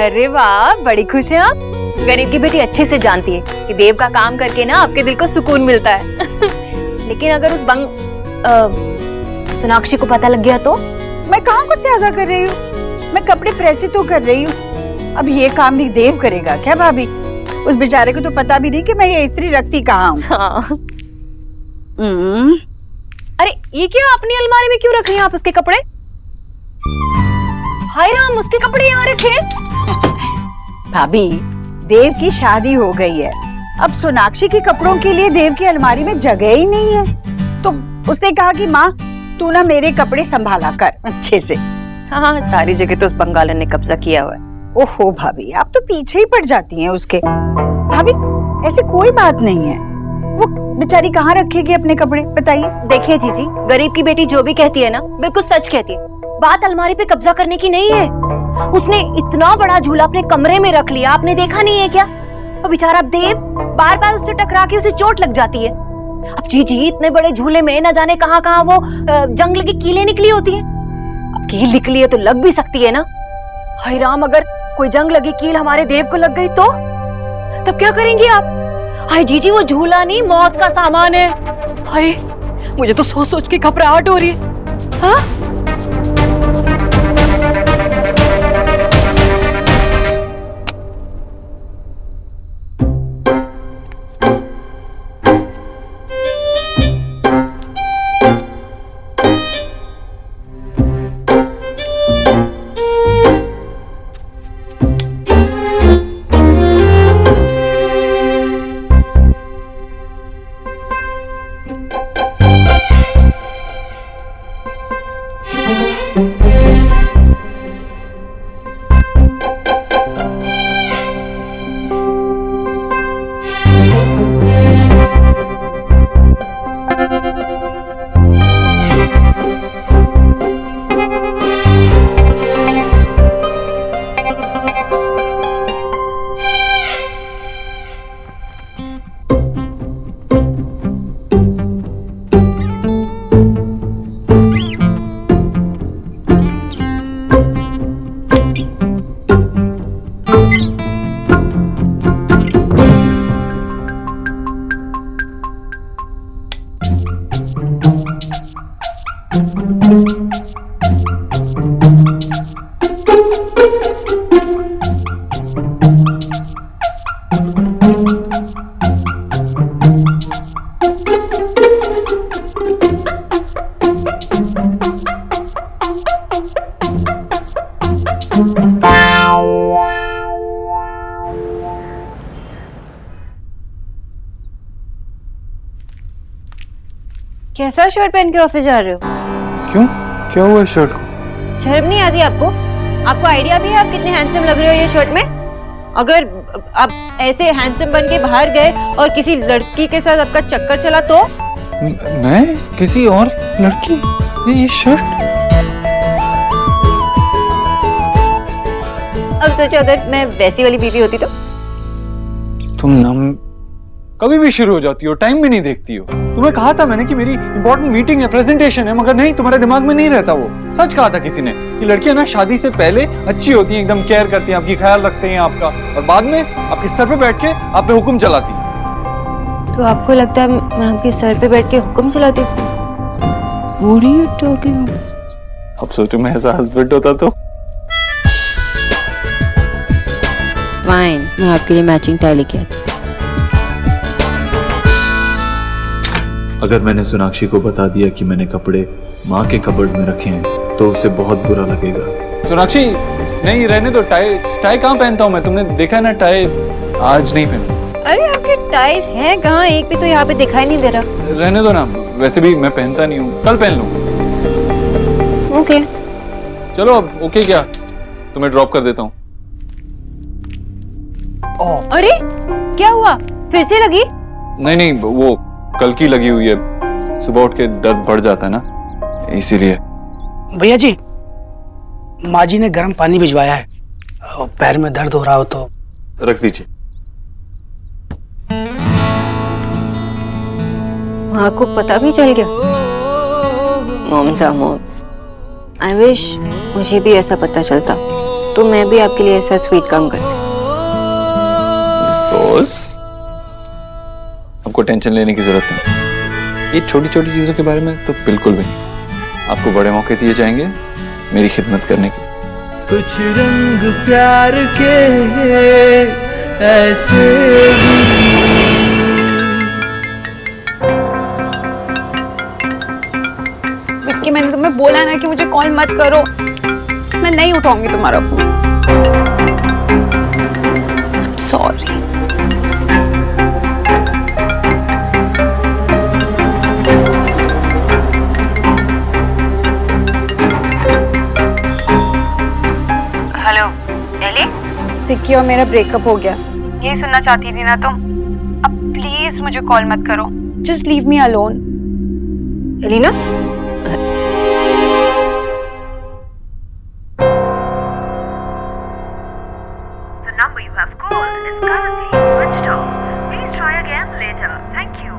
अरे वाह, बड़ी खुश हैं आप। गरीब की बेटी अच्छे से जानती है कि देव का काम करके ना आपके दिल को सुकून मिलता है। लेकिन अगर उस सोनाक्षी को पता लग गया तो? मैं कहाँ कुछ ज्यादा कर रही हूँ, मैं कपड़े प्रेस ही तो कर रही हूँ। अब ये काम भी देव करेगा क्या भाभी? उस बेचारे को तो पता भी नहीं कि मैं ये इस्त्री रखती कहाँ हूँ। हाँ। अरे ये क्या, अपनी अलमारी में क्यों रख रही हैं आप उसके कपड़े? हाय राम, उसके कपड़े यहाँ रखे? भाभी, देव की शादी हो गई है, अब सोनाक्षी के कपड़ों के लिए देव की अलमारी में जगह ही नहीं है। तो उसने कहा कि माँ तू ना मेरे कपड़े संभाला कर अच्छे से। हाँ, सारी जगह तो उस बंगालन ने कब्जा किया हुआ है। ओहो भाभी, आप तो पीछे ही पड़ जाती हैं उसके। भाभी ऐसी कोई बात नहीं है, वो बेचारी कहाँ रखेगी अपने कपड़े, बताइए। देखिए जीजी, गरीब की बेटी जो भी कहती है ना बिल्कुल सच कहती है। बात अलमारी पे कब्जा करने की नहीं है। उसने इतना बड़ा झूला अपने कमरे में रख लिया, आपने देखा नहीं है क्या? वो बेचारा देव बार बार उससे टकरा के उसे चोट लग जाती है। अब जीजी, इतने बड़े झूले में न जाने कहाँ कहाँ वो जंग लगी कीलें निकली होती हैं। अब कील निकली है तो लग भी सकती है ना। हाय राम, अगर कोई जंग लगी कील हमारे देव को लग गई तो तब क्या करेंगी आप? हाय जीजी, वो झूला नहीं मौत का सामान है। हाय, मुझे तो सोच सोच के घबराहट हो रही है। हाँ? कैसा शर्ट पहन के ऑफिस जा रहे हो? क्यों, क्या हुआ शर्ट को? शर्म नहीं आती आपको? आपको आइडिया भी है आप कितने हैंडसम लग रहे हो ये शर्ट में? अगर आप ऐसे हैंडसम बन के बाहर गए और किसी लड़की के साथ आपका चक्कर चला तो? मैं किसी और लड़की? ये शर्ट? अब सोचो अगर मैं वैसी वाली बीवी होती तो? तुम ना कभी भी शुरू हो जाती हो, टाइम भी नहीं देखती हो। तुम्हें कहा था मैंने कि मेरी इंपॉर्टेंट मीटिंग है, प्रेजेंटेशन है, मगर नहीं, तुम्हारे दिमाग में नहीं रहता वो। सच कहा था किसी ने कि लड़कियां ना शादी से पहले अच्छी होती हैं, एकदम केयर करती हैं, आपकी ख्याल रखते हैं आपका, और बाद में आपके सर पे बैठ के आप पे हुक्म चलाती हैं। तो आपको लगता है मैं आपके सर पे बैठ के हुक्म चलाती हूँ? What are you talking about? अब सोचो मैं ऐसा हस्बैंड होता तो? फाइन, मैं आपके लिए मैचिंग टाई लेके आती हूँ। अगर मैंने सोनाक्षी को बता दिया कि मैंने कपड़े माँ के कबर्ड में रखे हैं तो उसे बहुत बुरा लगेगा। सोनाक्षी, नहीं रहने दो। टाई कहाँ पहनता हूँ मैं? तुमने देखा है ना, टाई आज नहीं पहना। अरे आपके टाइज हैं कहाँ? एक भी तो यहाँ पे दिखाई नहीं दे रहा। रहने दो ना, वैसे भी मैं पहनता नहीं हूँ, कल पहन लूँ। ओके चलो अब ओके क्या, तुम्हें ड्रॉप कर देता हूँ। अरे क्या हुआ, फिर से लगी? नहीं, वो कल की लगी हुई है, सुबह उठ के दर्द बढ़ जाता है ना, इसीलिए। भैया जी, माँ जी ने गर्म पानी भिजवाया है, पैर में दर्द हो रहा हो तो। रख दीजिए। माँ को पता भी चल गया? मोम्स, आई विश मुझे भी ऐसा पता चलता। तो मैं भी आपके लिए ऐसा स्वीट काम करती। आपको टेंशन लेने की जरूरत नहीं, ये छोटी छोटी चीजों के बारे में तो बिल्कुल भी नहीं। आपको बड़े मौके दिए जाएंगे मेरी खिदमत करने की। कुछ रंग प्यार के ऐसे भी। विक्की, मैंने तुम्हें बोला ना कि मुझे कॉल मत करो। मैं नहीं उठाऊंगी तुम्हारा phone. Sorry. Hello Ellie, Vicky और मेरा ब्रेकअप हो गया। यही सुनना चाहती थी ना तुम? अब प्लीज मुझे कॉल मत करो। Just leave me alone. Elina, The number you have called is currently switched off. Please try again later. Thank you.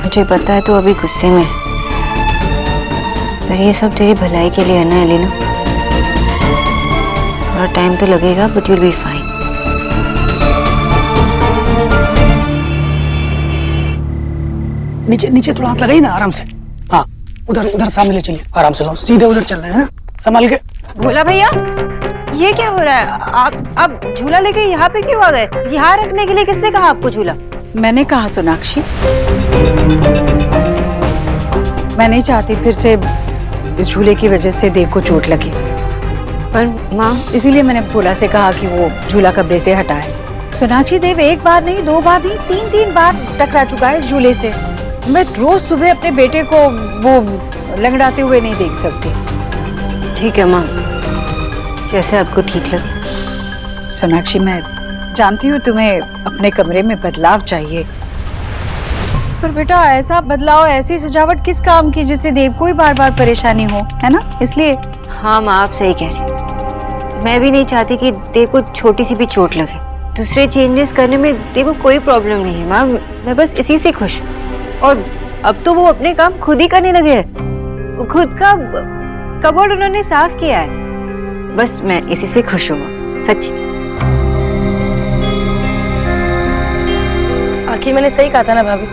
मुझे पता है तू अभी गुस्से में है, पर ये सब तेरी भलाई के लिए है ना एलिना। थोड़ा टाइम तो लगेगा, but you will be fine. नीचे नीचे थोड़ा हाथ लगाइए ना, आराम से। हाँ, उधर उधर सामने ले चलिए, आराम से लो, सीधे उधर चल रहे हैं ना, संभाल के। भोला भैया, ये क्या हो रहा है? आप झूला लेके यहाँ पे क्यों आ गए? यहाँ रखने के लिए किसने कहा आपको झूला? मैंने कहा सोनाक्षी, मैं नहीं चाहती फिर से इस झूले की वजह से देव को चोट लगे। पर माँ, इसीलिए मैंने भोला से कहा कि वो झूला कमरे से हटाए। सोनाक्षी, देव एक बार नहीं, दो बार नहीं, तीन तीन बार टकरा चुका है इस झूले से। मैं रोज सुबह अपने बेटे को वो लंगड़ाते हुए नहीं देख सकती। ठीक है माँ, जैसे आपको ठीक लगे। सोनाक्षी, मैं जानती हूँ तुम्हें अपने कमरे में बदलाव चाहिए, पर बेटा ऐसा बदलाव, ऐसी सजावट किस काम की जिससे देव को ही बार बार परेशानी हो, है ना? इसलिए। हाँ माँ, आप सही कह रही हैं। मैं भी नहीं चाहती कि देव को छोटी सी भी चोट लगे। दूसरे चेंजेस करने में देव को कोई प्रॉब्लम नहीं है माँ, मैं बस इसी से खुश हूँ। और अब तो वो अपने काम खुद ही करने लगे हैं। खुद का कबर्ड उन्होंने साफ किया है। बस मैं इसी से खुश हूँ सच। आखिर मैंने सही कहा था ना भाभी,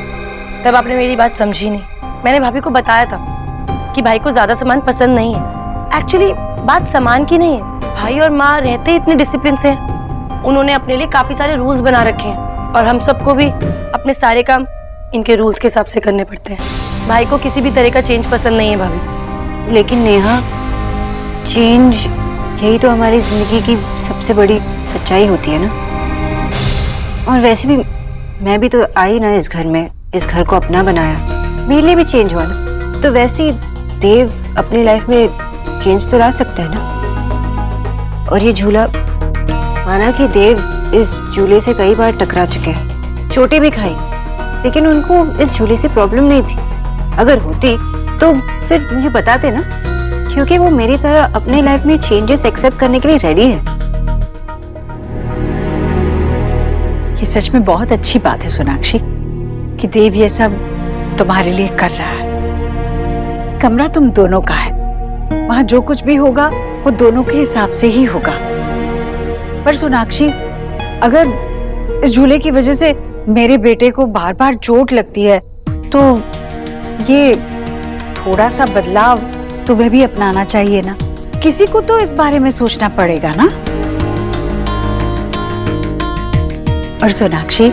तब आपने मेरी बात समझी नहीं। मैंने भाभी को बताया था कि भाई को ज्यादा सामान पसंद नहीं है। एक्चुअली बात सामान की नहीं है, भाई और माँ रहते इतने डिसिप्लिन से हैं। उन्होंने अपने लिए काफी सारे रूल्स बना रखे हैं और हम सबको भी अपने सारे काम इनके रूल्स के हिसाब से करने पड़ते हैं। भाई को किसी भी तरह का चेंज पसंद नहीं है भाभी। लेकिन नेहा, चेंज यही तो हमारी जिंदगी की सबसे बड़ी सच्चाई होती है ना। और वैसे भी मैं भी तो आई ना इस घर में, इस घर को अपना बनाया, मेरे लिए भी चेंज हुआ ना। तो वैसे ही देव अपनी लाइफ में चेंज तो ला सकते हैं ना। और ये झूला, माना कि देव इस झूले से कई बार टकरा चुके हैं, चोटें भी खाई, लेकिन उनको इस झूले से प्रॉब्लम नहीं थी। अगर होती तो फिर मुझे बताते ना, क्योंकि वो मेरी तरह अपने लाइफ में चेंजेस एक्सेप्ट करने के लिए रेडी है। ये सच में बहुत अच्छी बात है सोनाक्षी कि देव ये सब तुम्हारे लिए कर रहा है। कमरा तुम दोनों का है, वहां जो कुछ भी होगा वो दोनों के हिसाब से ही होगा। पर सोनाक्षी, अगर इस झूले की वजह से मेरे बेटे को बार बार चोट लगती है तो ये थोड़ा सा बदलाव तुम्हें भी अपनाना चाहिए ना। किसी को तो इस बारे में सोचना पड़ेगा ना। और सोनाक्षी,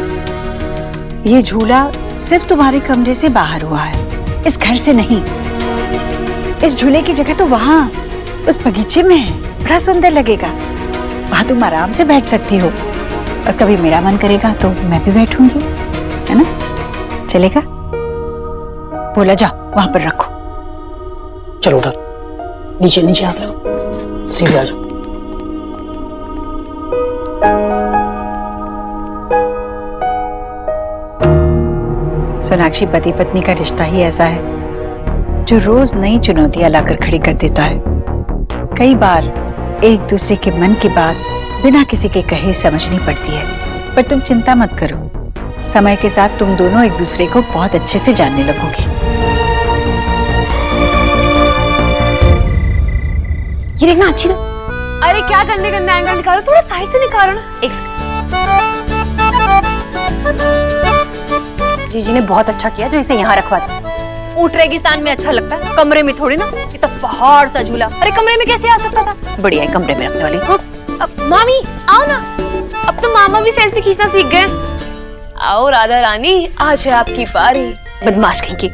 ये झूला सिर्फ तुम्हारे कमरे से बाहर हुआ है, इस घर से नहीं। इस झूले की जगह तो वहां उस बगीचे में है, बड़ा सुंदर लगेगा। वहां तुम आराम से बैठ सकती हो, और कभी मेरा मन करेगा तो मैं भी बैठूंगी, है ना? चलेगा? बोला, जाओ वहां पर रखो। चलो उठा, नीचे नीचे हाथ लगाओ, सीधे आ जाओ। सोनाक्षी, पति पत्नी का रिश्ता ही ऐसा है जो रोज नई चुनौतियां लाकर खड़ी कर देता है। कई बार एक दूसरे के मन की बात बिना किसी के कहे समझनी पड़ती है, पर तुम चिंता मत करो, समय के साथ तुम दोनों एक दूसरे को बहुत अच्छे से जानने लगोगे। ये देखना अच्छी ना। अरे क्या गंदे गंदे एंगल निकालो, थोड़ा साइड से निकालो ना। एक जीजी ने बहुत अच्छा किया जो इसे यहाँ रखवा दिया। ऊंट रेगिस्तान में अच्छा लगता है, कमरे में थोड़ी ना। ये तो पहाड़ सा झूला, अरे कमरे में कैसे आ सकता था? बढ़िया है कमरे में रखने वाली। अब मामी आओ ना, अब तो मामा भी सेल्फी खींचना सीख गए। आओ राधा रानी, आज है आपकी बारी। बदमाश कहीं की।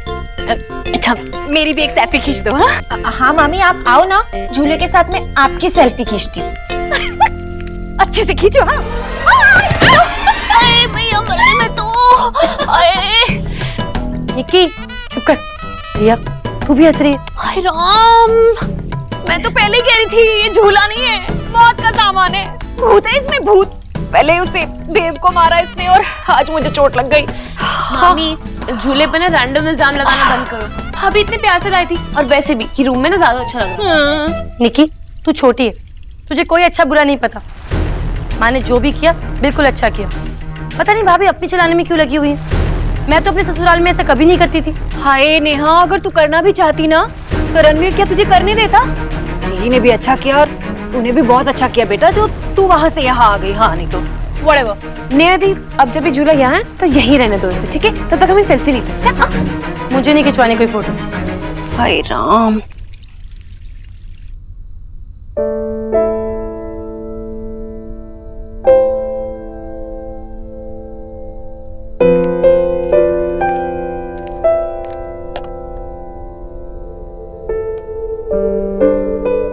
अच्छा मेरी भी एक सेल्फी खींच दो। हाँ मामी आप आओ ना, झूले के साथ में आपकी सेल्फी खींचती हूँ। अच्छे से खींचो। हाँ भैया मरने में तो। निक्की चुप कर। रिया तू भी हंस रही है। हाय राम, मैं तो पहले ही कह रही थी ये झूला नहीं है, मौत का सामान है। भूत है इसमें, भूत। पहले उसे देव को मारा इसने और आज मुझे चोट लग गई। मामी झूले पे ना रैंडम इल्जाम लगाना बंद करो। भाभी इतने प्यार से लाई थी, और वैसे भी ये रूम में ना ज्यादा अच्छा लग रहा है। निक्की तू छोटी है, तुझे कोई अच्छा बुरा नहीं पता। माँ ने जो भी किया बिल्कुल अच्छा किया। पता नहीं भाभी अपनी चलाने में क्यों लगी हुई है। मैं तो अपने ससुराल में ऐसा कभी नहीं करती थी। हाय नेहा, अगर तू करना भी चाहती ना तो रणवीर क्या तुझे करने देता? जीजी ने भी अच्छा किया और तूने भी बहुत अच्छा किया बेटा जो तू वहां से यहाँ आ गई। हाँ नहीं तो Whatever। नेहा दी, अब जब ये झूला यहाँ है तो यहीं रहने दो इसे, ठीक है? तब तक हमें सेल्फी लेते हैं। मुझे नहीं खिंचवानी कोई फोटो। हाय राम।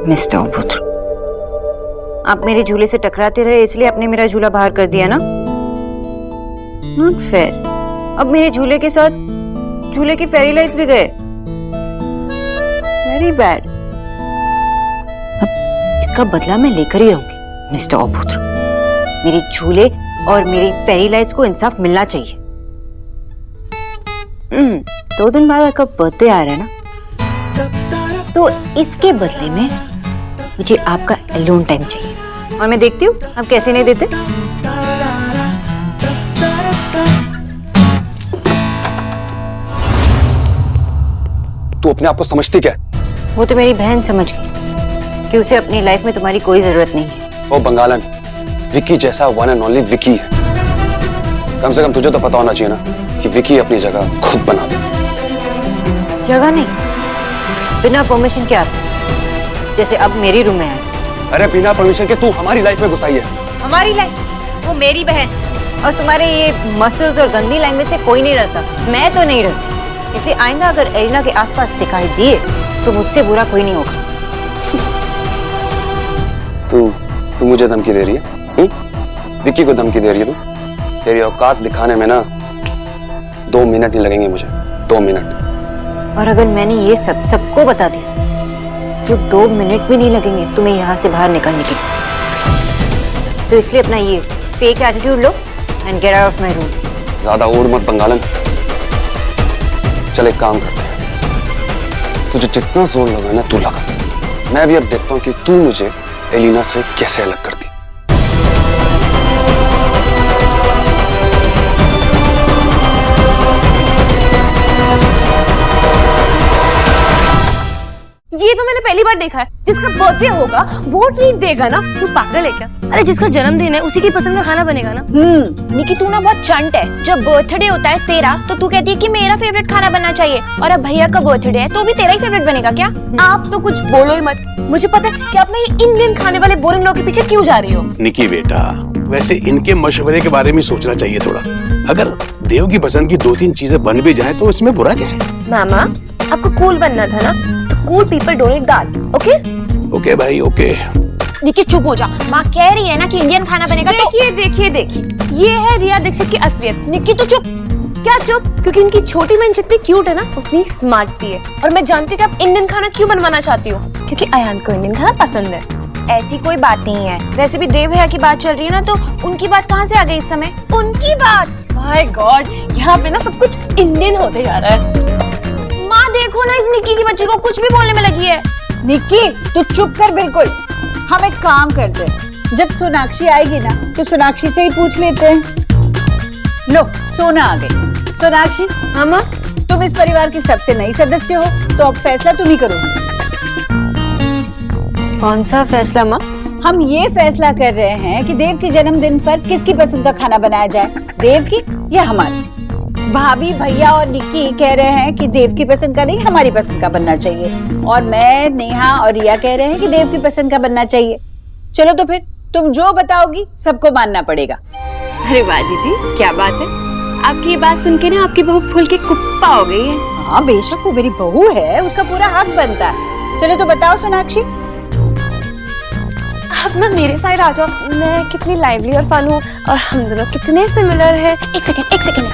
मिस्टर अभद्र, आप मेरे झूले से टकराते रहे इसलिए आपने मेरा झूला बाहर कर दिया ना। Not fair. अब मेरे झूले के साथ झूले की फेरी लाइट्स भी गए। Very bad. अब इसका बदला मैं लेकर ही रहूंगी मिस्टर अभद्र। मेरे झूले और मेरी फेरी लाइट्स को इंसाफ मिलना चाहिए। 2 दिन बाद आपका बर्थडे आ रहा है ना, तो इसके बदले में मुझे आपका अलोन टाइम चाहिए। और मैं देखती हूँ आप कैसे नहीं देते। तू अपने आप को समझती क्या है? वो तो मेरी बहन समझ गई कि उसे अपनी लाइफ में तुम्हारी कोई जरूरत नहीं है। वो बंगालन विकी जैसा वन एंड ओनली विकी है। कम से कम तुझे तो पता होना चाहिए ना कि विकी अपनी जगह खुद बना दे। जगह नहीं, बिना परमिशन के आते, जैसे अब मेरी रूम में है। अरे बिना परमिशन के तू हमारी लाइफ में घुसाई है। हमारी लाइफ? वो मेरी बहन। और तुम्हारे ये मसल्स और गंदी लैंग्वेज से कोई नहीं डरता। मैं तो नहीं डरती, इसलिए आइंदा अगर एलिना के आसपास दिखाई दिए तो मुझसे बुरा कोई नहीं होगा। तू मुझे धमकी दे रही है? विक्की को धमकी दे रही है तू? तेरी औकात दिखाने में ना 2 मिनट नहीं लगेंगे मुझे, 2 मिनट। और अगर मैंने ये सबको बता दिया तो 2 मिनट भी नहीं लगेंगे तुम्हें यहाँ से बाहर निकलने के लिए। तो इसलिए अपना ये fake attitude low and get out of my room. ज्यादा ओढ़ मत बंगालन। चल एक काम करते हैं, तुझे जितना जोर लगा ना तू लगा। मैं भी अब देखता हूँ कि तू मुझे एलिना से कैसे अलग करती। ये तो मैंने पहली बार देखा है, जिसका बर्थडे होगा वो ट्रीट देगा ना। तू पागल है क्या? अरे जिसका जन्मदिन है उसी की पसंद का खाना बनेगा ना। निकी तू ना बहुत चंट है। जब बर्थडे होता है तेरा तो तू कहती है कि मेरा फेवरेट खाना बनना चाहिए, और अब भैया का बर्थडे है तो भी तेरा ही फेवरेट बनेगा क्या? आप तो कुछ बोलो ही मत। मुझे पता है कि आप ना ये इंडियन खाने वाले बोरिंग लोगों के पीछे क्यों जा रही हो। निकी बेटा, वैसे इनके मशवरे के बारे में सोचना चाहिए थोड़ा। अगर देव की पसंद की 2-3 चीजें बन भी जाए तो इसमें बुरा क्या है? मामा आपको कूल बनना था ना, तो कूल पीपल डोनेट दाल। ओके ओके भाई ओके। निकी चुप हो जा, माँ कह रही है ना कि इंडियन खाना बनेगा। देखिए देखिए देखिए, ये है रिया दीक्षित की असलियत। निकी तू चुप। क्या चुप? क्योंकि इनकी छोटी बहन जितनी क्यूट है ना उतनी स्मार्ट भी है। और मैं जानती हूँ कि आप इंडियन खाना क्यों बनवाना चाहती हो, क्योंकि अयान को इंडियन खाना पसंद है। ऐसी कोई बात नहीं है। वैसे भी देव भैया की बात चल रही है ना, तो उनकी बात कहाँ से आ गई इस समय? उनकी बात? माय गॉड, यहाँ पे ना सब कुछ इंडियन होते जा रहा है। माँ देखो ना, इस निक्की की बच्ची को कुछ भी बोलने में लगी है। निक्की तू चुप कर बिल्कुल। हम एक काम करते हैं, जब सोनाक्षी आएगी ना तो सोनाक्षी से ही पूछ लेते हैं। लो सोना आ गई। सोनाक्षी, मामा तुम इस परिवार की सबसे नई सदस्य हो तो अब फैसला तुम ही करोगी। कौन सा फैसला माँ? हम ये फैसला कर रहे हैं कि देव के जन्मदिन पर किसकी पसंद का खाना बनाया जाए, देव की या हमारी। भाभी, भैया और निक्की कह रहे हैं कि देव की पसंद का नहीं, हमारी पसंद का बनना चाहिए। और मैं, नेहा और रिया कह रहे हैं कि देव की पसंद का बनना चाहिए। चलो तो फिर तुम जो बताओगी सबको मानना पड़ेगा। अरे वाह जीजी, क्या बात है। आपकी ये बात सुन के ना आपकी बहू फूल के कुप्पा हो गई है। हाँ बेशक, वो मेरी बहू है, उसका पूरा हक बनता है। चलो तो बताओ सोनाक्षी। आप ना मेरे साइड आ जाओ। मैं कितनी लाइवली और फन हूँ और हम दोनों कितने सिमिलर हैं। एक सेकंड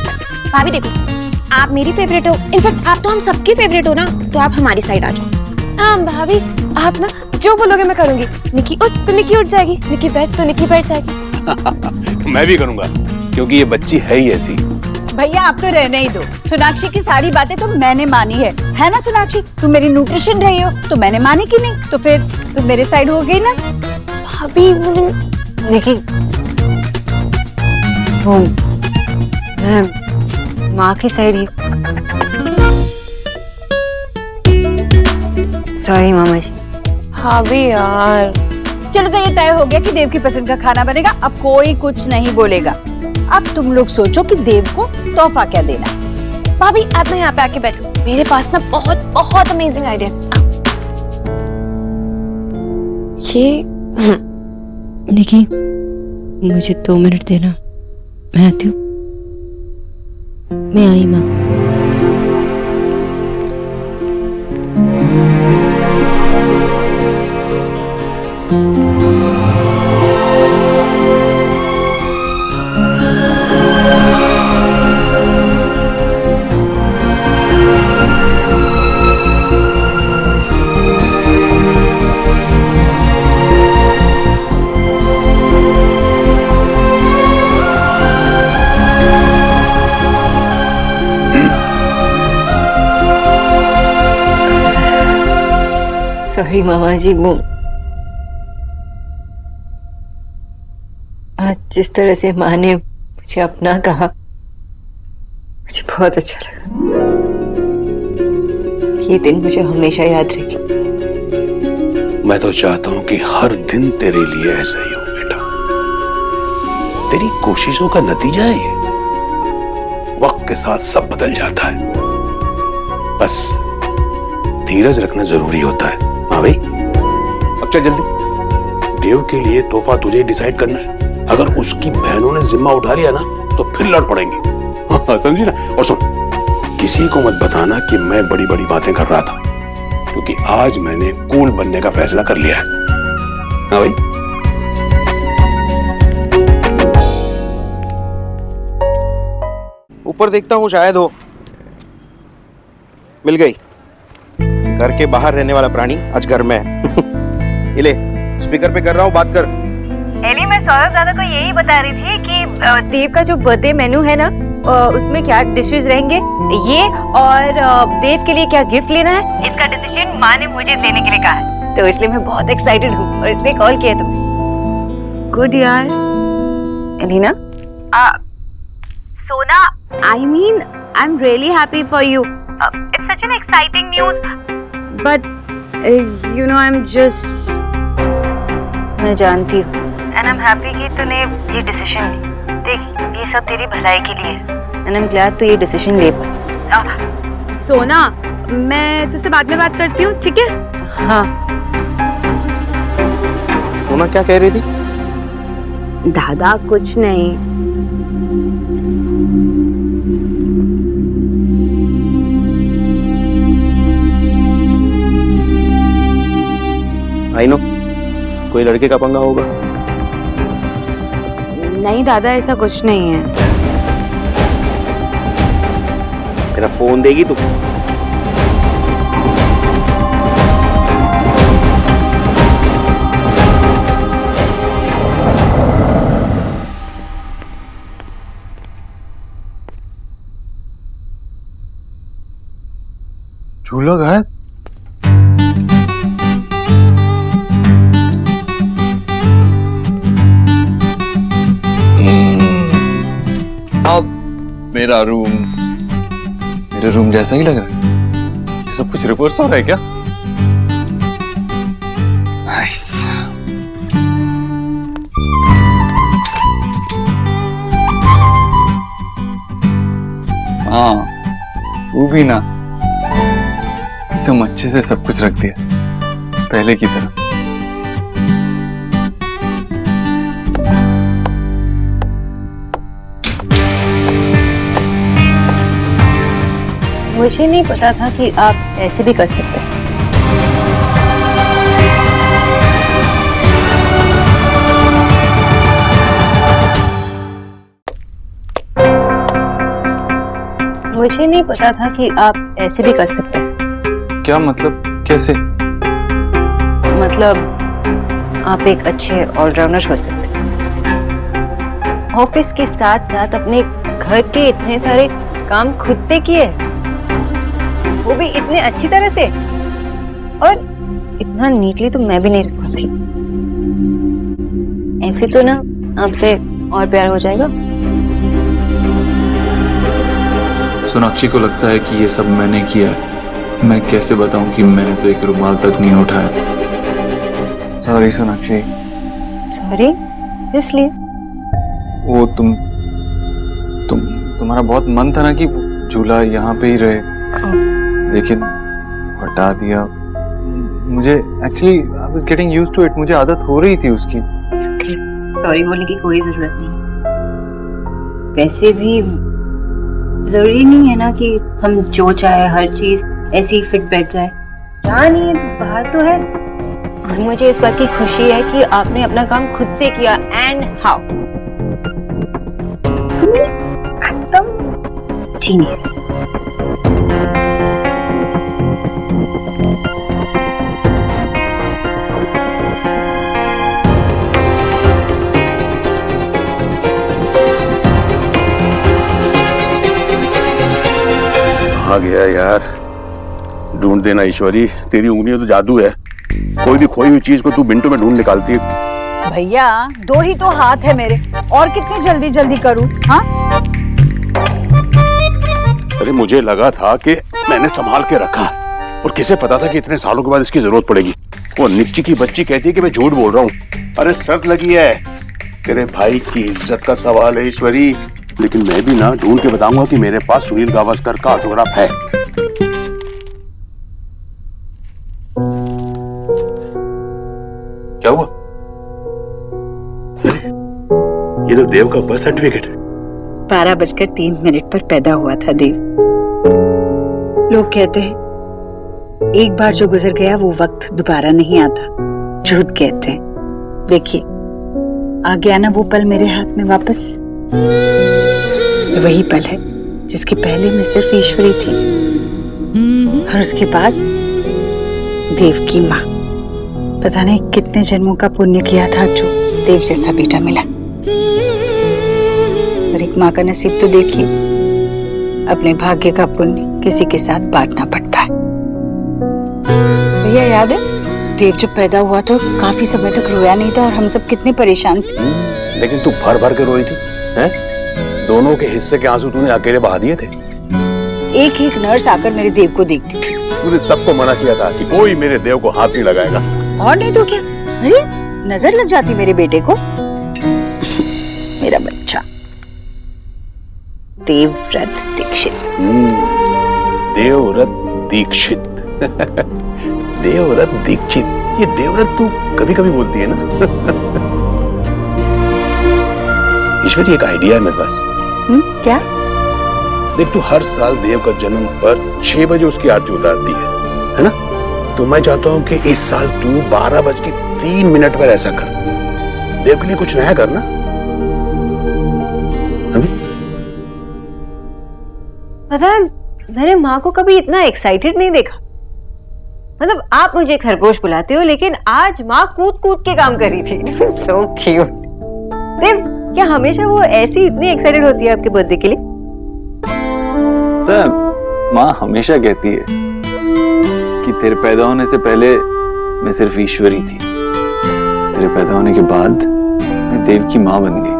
भाभी देखो, आप मेरी फेवरेट हो, इनफैक्ट आप तो हम सबकी फेवरेट हो ना, तो आप हमारी साइड आ जाओ। हाँ भाभी, आप ना जो बोलोगे मैं करूंगी। निकी उठ तो निकी उठ जाएगी, निकी बैठ तो निकी बैठ जाएगी। मैं भी करूंगा क्योंकि ये बच्ची है ही ऐसी। भैया आप तो रहने ही दो। सोनाक्षी की सारी बातें तो मैंने मानी है ना सोनाक्षी? तुम मेरी न्यूट्रिशन रही हो तो मैंने मानी कि नहीं? तो फिर तुम मेरे साइड हो गई ना? भाभी देखिए, वो मैं माँ की साइड ही। सॉरी मामा जी। भाभी यार, चलो तो ये तय हो गया कि देव की पसंद का खाना बनेगा। अब कोई कुछ नहीं बोलेगा। अब तुम लोग सोचो कि देव को तोहफा क्या देना। भाभी आप ना यहाँ पे आके बैठो, मेरे पास ना बहुत बहुत अमेजिंग आइडिया। ये देखिए, मुझे 2 मिनट देना, मैं आती हूँ। मैं आई माँ। सॉरी मामा जी, वो आज जिस तरह से माँ ने मुझे अपना कहा, मुझे बहुत अच्छा लगा। ये दिन मुझे हमेशा याद रहेगी। मैं तो चाहता हूं कि हर दिन तेरे लिए ऐसा ही हो बेटा। तेरी कोशिशों का नतीजा है ये। वक्त के साथ सब बदल जाता है, बस धीरज रखना जरूरी होता है। हाँ भाई, अब चल जल्दी। देव के लिए तोहफा तुझे डिसाइड करना है। अगर उसकी बहनों ने जिम्मा उठा लिया ना तो फिर लड़ पड़ेंगे। हाँ, समझी ना? और सुन, किसी को मत बताना कि मैं बड़ी बड़ी बातें कर रहा था, क्योंकि आज मैंने कूल बनने का फैसला कर लिया है। हाँ भाई। ऊपर देखता हूँ, शायद हो। मिल गई। घर के बाहर रहने वाला प्राणी आज घर में है। ले, स्पीकर पे कर रहा हूँ, बात कर। एली, मैं सौरभ दादा को यही बता रही थी कि देव का जो बर्थडे मेनू है ना, उसमें क्या डिशेस रहेंगे, ये और देव के लिए क्या गिफ्ट लेना है, इसका डिसीजन माँ ने मुझे लेने के लिए कहा है। तो इसलिए मैं बहुत एक्साइटेड हूँ और इसलिए कॉल किया तुम्हें। गुड यार। एलिना, सोना, I mean I am really happy for you. It's such an exciting news, but you know I am just, मैं जानती हूँ, एंड आई एम हैप्पी कि तूने ये डिसीजन ली। देख, ये सब तेरी भलाई के लिए है, एंड आई एम ग्लैड तू ये डिसीजन ले पाई। सोना, मैं तुझसे बाद में बात करती हूँ, ठीक है? हाँ। सोना क्या कह रही थी? दादा कुछ नहीं। आई नो, कोई लड़के का पंगा होगा। नहीं दादा, ऐसा कुछ नहीं है। मेरा फोन देगी तू? झूला गायब। अब मेरा मेरे रूम जैसा ही लग रहा है। ये सब कुछ रिवर्स हो रहा है क्या? नाइस। हाँ, तू भी ना एकदम अच्छे से सब कुछ रख दिया पहले की तरह। मुझे नहीं पता था कि आप ऐसे भी कर सकते हैं। मुझे नहीं पता था कि आप ऐसे भी कर सकते हैं। क्या मतलब, कैसे? मतलब आप एक अच्छे ऑलराउंडर हो सकते हैं। ऑफिस के साथ साथ अपने घर के इतने सारे काम खुद से किए, वो भी इतने अच्छी तरह से, और इतना नीटली तो मैं भी नहीं रख पाती। ऐसे तो ना आपसे और प्यार हो जाएगा। सोनाक्षी को लगता है कि ये सब मैंने किया है। मैं कैसे बताऊं कि मैंने तो एक रुमाल तक नहीं उठाया। सॉरी सोनाक्षी। सॉरी इसलिए? वो तुम्हारा बहुत मन था ना कि झूला यहाँ पे ही रहे, लेकिन हटा दिया। मुझे actually I was getting used to it, मुझे आदत हो रही थी उसकी। सॉरी बोलने की कोई जरूरत नहीं। वैसे भी जरूरी नहीं है ना कि हम जो चाहे हर चीज ऐसे ही फिट बैठ जाए। क्या नहीं है, बाहर तो है। और मुझे इस बात की खुशी है कि आपने अपना काम खुद से किया। And how? एकदम जीनियस। आ गया यार, ढूंढ देना ईश्वरी, तेरी उंगलियों तो जादू है। कोई भी खोई हुई चीज को तू मिनटों में ढूंढ निकालती है। भैया 2 ही तो हाथ है मेरे, और कितने जल्दी जल्दी करूं? हाँ, अरे मुझे लगा था कि मैंने संभाल के रखा है, और किसे पता था कि इतने सालों के बाद इसकी जरूरत पड़ेगी। वो निक्की की बच्ची कहती है कि मैं झूठ बोल रहा हूँ। अरे शर्त लगी है, तेरे भाई की इज्जत का सवाल है ईश्वरी। लेकिन मैं भी ना ढूंढ के बताऊंगा कि मेरे पास सुनील गावस्कर का ऑटोग्राफ है। क्या हुआ? ये तो देव का बर्थ सर्टिफिकेट है। 12:03 पर पैदा हुआ था देव। लोग कहते हैं एक बार जो गुजर गया वो वक्त दोबारा नहीं आता। झूठ कहते हैं। देखिए आ गया ना वो पल मेरे हाथ में वापस। वही पल है जिसके पहले मैं सिर्फ ईश्वरी थी, और उसके बाद देव की माँ। पता नहीं कितने जन्मों का पुण्य किया था जो देव जैसा बेटा मिला। और एक माँ का नसीब तो देखिए, अपने भाग्य का पुण्य किसी के साथ बांटना पड़ता है। भैया याद है देव जब पैदा हुआ तो काफी समय तक रोया नहीं था, और हम सब कितने परेशान थे। लेकिन तू भर भर के रोई थी, हैं? दोनों के हिस्से के आंसू तूने अकेले बहा दिए थे। एक एक नर्स आकर मेरे देव को देखती थी। तूने सबको मना किया था कि कोई मेरे देव को हाथ नहीं लगाएगा। और नहीं तो क्या, अरे नजर लग जाती मेरे बेटे को। मेरा बच्चा देवव्रत दीक्षित। देवव्रत दीक्षित। देवव्रत दीक्षित, ये देवव्रत तू कभी कभी बोलती है ना। ईश्वरी एक आइडिया है मेरे पास। क्या? देख तू हर साल देव का जन्म पर 6 बजे उसकी आरती उतारती है ना? तो मैं चाहता हूँ कि इस साल तू 12:03 पर ऐसा कर। देव के लिए कुछ नया करना। पता है मैंने माँ को कभी इतना एक्साइटेड नहीं देखा। मतलब आप मुझे खरगोश बुलाते हो, लेकिन आज माँ कूद कूद के काम कर रही थी। So cute. देव क्या हमेशा वो ऐसी इतनी एक्साइटेड होती है आपके बर्थडे के लिए? माँ हमेशा कहती है कि तेरे पैदा होने से पहले मैं सिर्फ ईश्वरी थी, तेरे पैदा होने के बाद मैं देव की माँ बन गई।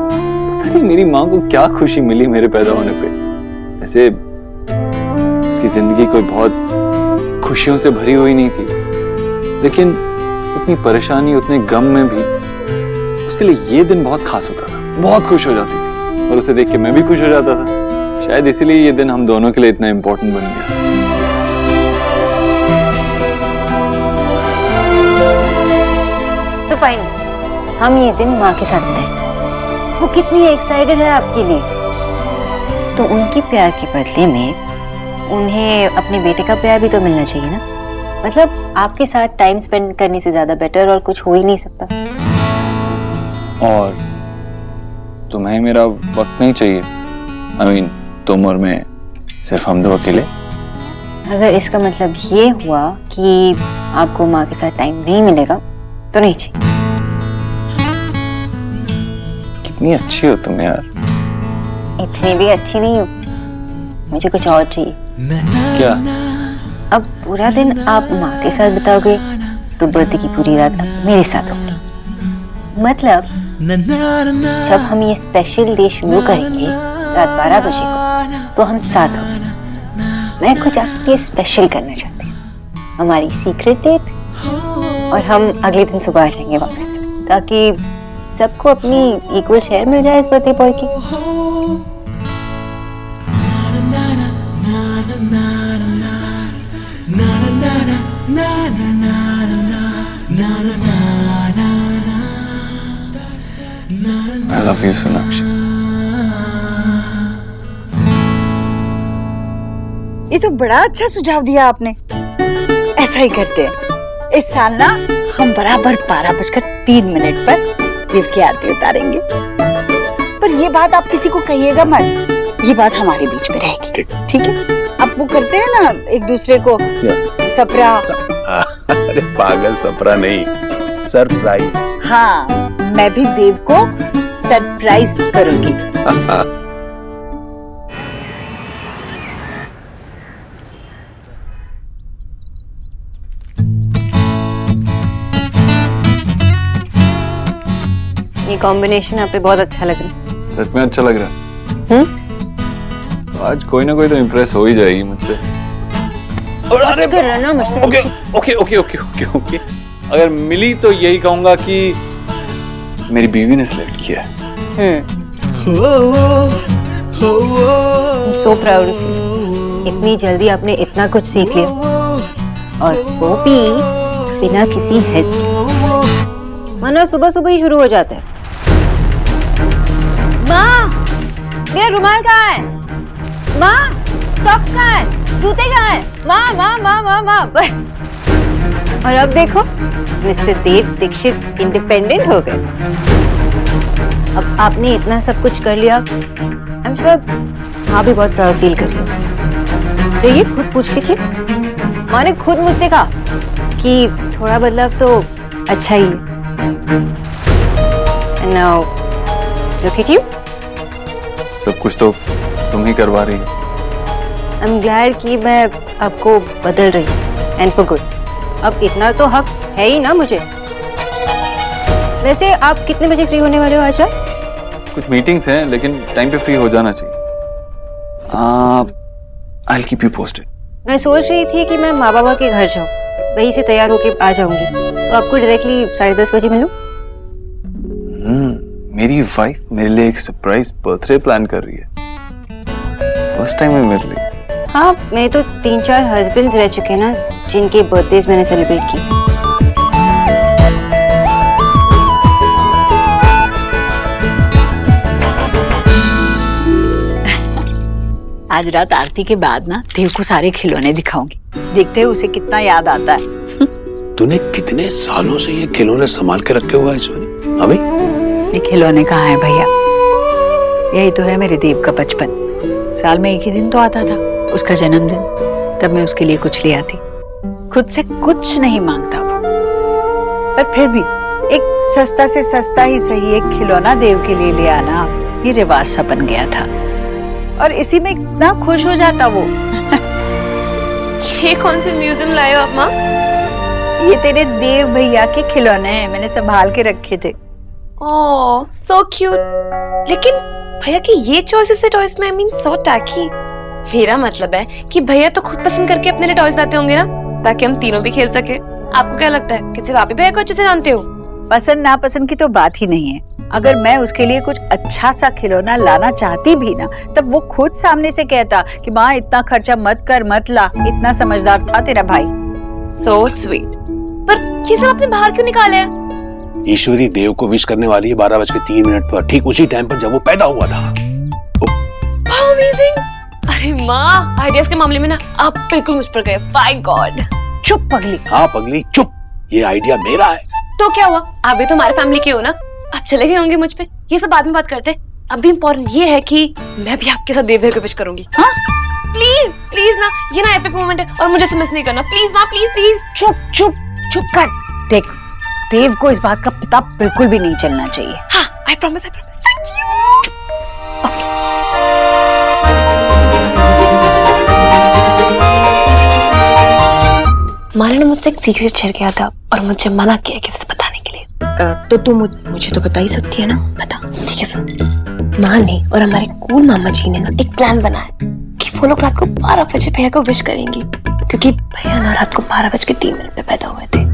पता नहीं मेरी माँ को क्या खुशी मिली मेरे पैदा होने पे। ऐसे उसकी जिंदगी कोई बहुत खुशियों से भरी हुई नहीं थी, लेकिन उतनी परेशानी उतने गम में भी उसके लिए ये दिन बहुत खास होता था। बहुत खुश हो जाती थी, और उसे देख के मैं भी खुश हो जाता था। शायद इसीलिए ये दिन हम दोनों के लिए इतना इम्पोर्टेंट बन गया। तो फाइन, हम ये दिन माँ के साथ थे। वो कितनी एक्साइटेड है आपके लिए। तो उनकी प्यार के बदले में उन्हें अपने बेटे का प्यार भी तो मिलना चाहिए ना। मतलब आपके साथ टाइम स्पेंड करने से ज्यादा बेटर और कुछ हो ही नहीं सकता। और तुम्हें मेरा वक्त नहीं चाहिए? I mean, तुम और मैं, सिर्फ हम दो अकेले? अगर इसका मतलब ये हुआ कि आपको माँ के साथ टाइम नहीं मिलेगा तो नहीं चाहिए। कितनी अच्छी हो तुम यार। इतनी भी अच्छी नहीं हो, मुझे कुछ और चाहिए। क्या? अब पूरा दिन आप माँ के साथ बिताओगे तो बर्थडे की पूरी रात मेरे साथ होगी। मतलब जब हम ये स्पेशल डे शुरू करेंगे रात 12 बजे को, तो हम साथ होंगे। मैं कुछ आपके लिए स्पेशल करना चाहती हूँ, हमारी सीक्रेट डेट, और हम अगले दिन सुबह आ जाएंगे वापस, ताकि सबको अपनी इक्वल शेयर मिल जाए इस बर्थडे बॉय की। I love you, Sonakshi. ये तो बड़ा अच्छा सुझाव दिया आपने। ऐसा ही करते हैं। इस साल ना हम बराबर 12:03 पर देव की आरती उतारेंगे। पर ये बात आप किसी को कहिएगा मत। ये बात हमारे बीच में रहेगी, ठीक है? अब वो करते हैं ना एक दूसरे को सपरा। अरे पागल, सपरा नहीं, सरप्राइज। हाँ, मैं भी देव को सरप्राइज करूंगी। ये कॉम्बिनेशन आप पे बहुत अच्छा लग रहा है। सच में अच्छा लग रहा है। तो आज कोई ना कोई तो इम्प्रेस हो ही जाएगी मुझसे। अरे okay okay okay okay okay okay, अगर मिली तो यही कहूंगा कि मेरी बीवी ने सिलेक्ट किया है। So proud of you. इतनी जल्दी आपने इतना कुछ सीख लिया, और वो भी बिना किसी हेल्प। वरना सुबह सुबह ही शुरू हो जाता है। माँ, मेरा रुमाल कहाँ है? माँ, सॉक्स कहाँ है? जूते कहाँ है? माँ माँ माँ माँ माँ, बस। और अब देखो, मिस्टर देव दीक्षित इंडिपेंडेंट हो गए। अब आपने इतना सब कुछ कर लिया, आई एम श्योर माँ भी बहुत प्राउड फील कर रही है। चाहिए खुद पूछ लीजिए। माँ ने खुद मुझसे कहा कि थोड़ा बदलाव तो अच्छा ही है। And now, look at you. सब कुछ तो तुम ही करवा रही हो। I'm glad कि मैं आपको बदल रही हूँ, and for good. अब इतना तो हक है ही ना मुझे। वैसे आप कितने बजे फ्री होने वाले हो आज रात? कुछ मीटिंग्स हैं, लेकिन टाइम पे फ्री हो जाना चाहिए। I'll keep you posted. मैं सोच रही थी कि मैं माँ बाबा के घर जाऊँ, वहीं से तैयार होके आ जाऊंगी, तो आपको डायरेक्टली 10:30 बजे मिलूं। मेरी वाइफ मेरे लिए एक सरप्राइज बर्थडे प्लान कर रही है, फर्स्ट टाइम है मेरे लिए। हाँ, मैं तो 3-4 हस्बैंड्स रह चुके ना, जिनके बर्थडेज मैंने सेलिब्रेट की। आज रात आरती के बाद ना देव को सारे खिलौने दिखाऊंगी। देखते हैं उसे कितना याद आता है। तूने कितने सालों से ये खिलौने संभाल के रखे हुआ है ईश्वरी? अभी ये खिलौने कहाँ है भैया? यही तो है मेरे देव का बचपन। साल में एक ही दिन तो आता था, उसका जन्मदिन। तब मैं उसके लिए कुछ ले आती। खुद से कुछ नहीं मांगता वो, पर फिर भी एक सस्ता से सस्ता ही सही एक खिलौना देव के लिए ले आना, ये रिवाज सा बन गया था। और इसी में इतना खुश हो जाता वो। ये कौन से म्यूजियम लाए हो आप माँ? ये तेरे देव भैया के खिलौने हैं, मैंने संभाल के रखे थे। ओह, सो क्यूट। लेकिन भैया की ये चॉइसेस है टॉयज में, आई मीन सो टैकी। मेरा मतलब है कि भैया तो खुद पसंद करके अपने लिए टॉयज लाते होंगे ना, ताकि हम तीनों भी खेल सके। आपको क्या लगता है कि सिर्फ आप ही भैया को अच्छे से जानते हो? पसंद नापसंद की तो बात ही नहीं है। अगर मैं उसके लिए कुछ अच्छा सा खिलौना लाना चाहती भी ना, तब वो खुद सामने से कहता कि माँ इतना खर्चा मत कर, मत ला। इतना समझदार था तेरा भाई। So sweet. पर ये सब आपने बाहर क्यों निकाले हैं? ईश्वरी देव को विश करने वाली है 12:03 पर, ठीक उसी टाइम पर जब वो पैदा हुआ था। How amazing! अरे माँ, आइडियाज के मामले में ना आप बिल्कुल मुझ पर गए। By God. चुप पगली। हाँ पगली चुप, ये आइडिया मेरा है। तो क्या हुआ, आप भी तो हमारे फैमिली के हो ना, आप चले गए होंगे मुझ पे। ये सब बाद में बात करते। अभी इम्पोर्टेंट ये है कि मैं भी आपके साथ देव भैया को विश करूंगी। हाँ प्लीज प्लीज ना, ये ना एपिक मोमेंट है और मुझे मिस नहीं करना। प्लीज माँ, प्लीज प्लीज। चुप चुप चुप कर। देख, देव को इस बात का पता बिल्कुल भी नहीं चलना चाहिए। हाँ, आई प्रॉमिस। Thank you. माने ने मुझसे एक सीक्रेट शेयर किया था और मुझे मना किया किसी से बताने के लिए। तो तू मुझे तो बता ही सकती है ना, बता। ठीक है सुन, माँ ने और हमारे कूल मामा जी ने ना एक प्लान बनाया कि वो लोग रात को 12 बजे भैया को विश करेंगी, क्योंकि भैया ना रात को 12:03 पे पैदा हुए थे।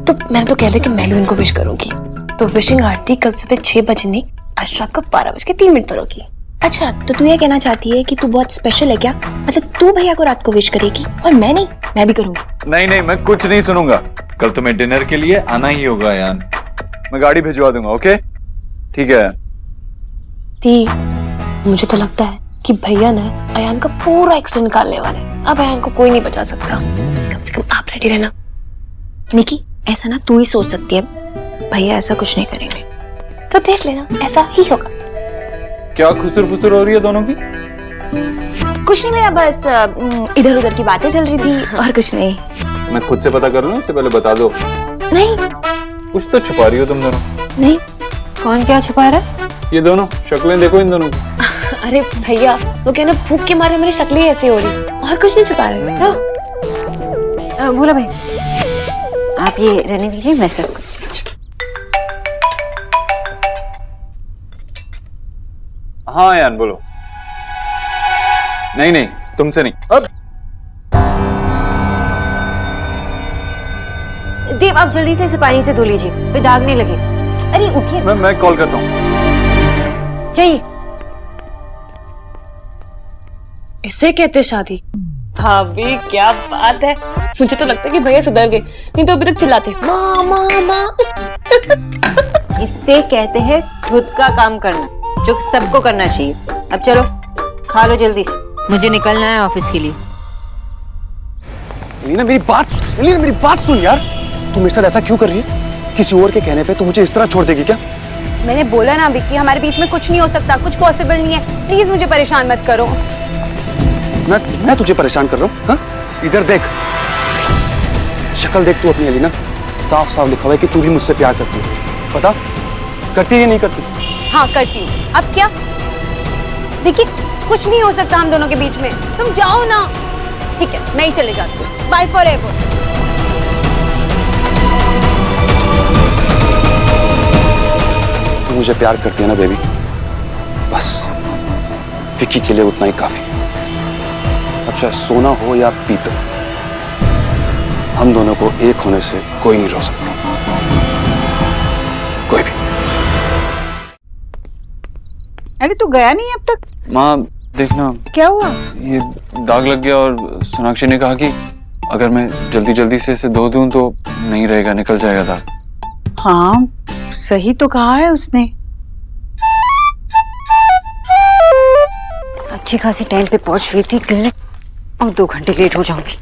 तो मैंने तो कह दिया कि मैं भी इनको विश करूंगी। तो विशिंग आरती कल सुबह 6 बजे नहीं, आज रात को 12:03 पर होगी। अच्छा, तो तू ये कहना चाहती है कि तू बहुत स्पेशल है क्या? मतलब तू भैया को रात को विश करेगी और मैं नहीं? मैं भी करूंगी। नहीं, मैं कुछ नहीं सुनूंगा। कल तुम्हें डिनर के लिए आना ही होगा यान। मैं गाड़ी भिजवा दूंगा। ओके ठीक है। दी, मुझे तो लगता है कि भैया ने अयान का पूरा एक्सरे निकालने वाले। अब अयान को कोई नहीं बचा सकता। कम से कम आप रेडी रहना। निकी, ऐसा ना तू ही सोच सकती है, भैया ऐसा कुछ नहीं करेंगे। तो देख लेना, ऐसा ही होगा। क्या खुसर फुसर हो रही है दोनों की? कुछ नहीं भैया, बस इधर उधर की बातें चल रही थी और कुछ नहीं। मैं खुद से पता कर लूं, इससे पहले बता दो। नहीं, कुछ तो छुपा रही हो तुम दोनों। नहीं। कौन क्या छुपा रहा है? ये दोनों शक्लें देखो इन दोनों की। अरे भैया, वो कहना भूख के मारे मेरी शक्लें ऐसी हो रही, और कुछ नहीं छुपा रहे। भोला भाई, आप ये रहने दीजिए, मैं सब कुछ। हाँ यान बोलो। नहीं तुमसे नहीं। अब देव, आप जल्दी से इसे पानी से धो लीजिए, फिर दागने लगे। अरे उठिए। मैं कॉल करता हूँ। चाहिए। इसे कहते शादी? भाभी क्या बात है। मुझे तो लगता है कि भैया सुधर गए, नहीं तो अभी तक चिल्लाते माँ माँ माँ। इससे कहते हैं खुद का काम करना, जो सबको करना चाहिए। अब चलो खा लो जल्दी से, मुझे निकलना है ऑफिस के लिए। एलिना मेरी बात सुन यार। तू मेरे साथ ऐसा क्यों कर रही है? किसी और के कहने पे तू मुझे इस तरह छोड़ देगी क्या? मैंने बोला ना विक्की, हमारे बीच में कुछ नहीं हो सकता, कुछ पॉसिबल नहीं है। प्लीज मुझे परेशान मत करो। मैं तुझे परेशान कर रहा हूँ? हाँ? इधर देख, शक्ल देख तू अपनी एलिना। साफ साफ लिखा हुआ है कि तू भी मुझसे प्यार करती है। पता करती है या नहीं करती? हाँ करती हूँ। अब क्या विक्की, कुछ नहीं हो सकता हम दोनों के बीच में, तुम जाओ ना। ठीक है, मैं ही चले जाती हूँ। Bye forever. तू मुझे प्यार करती है ना बेबी? बस विक्की के लिए उतना ही काफी। अब चाहे सोना हो या पीतल, हम दोनों को एक होने से कोई नहीं रोक सकता, कोई भी। अरे तू गया नहीं अब तक? माँ देखना। क्या हुआ? ये दाग लग गया और सोनाक्षी ने कहा कि अगर मैं जल्दी से इसे धो दूं तो नहीं रहेगा, निकल जाएगा दाग। हाँ सही तो कहा है उसने। अच्छी खासी टाइम पे पहुंच गई थी क्लिनिक, अब 2 घंटे लेट हो जाऊंगी।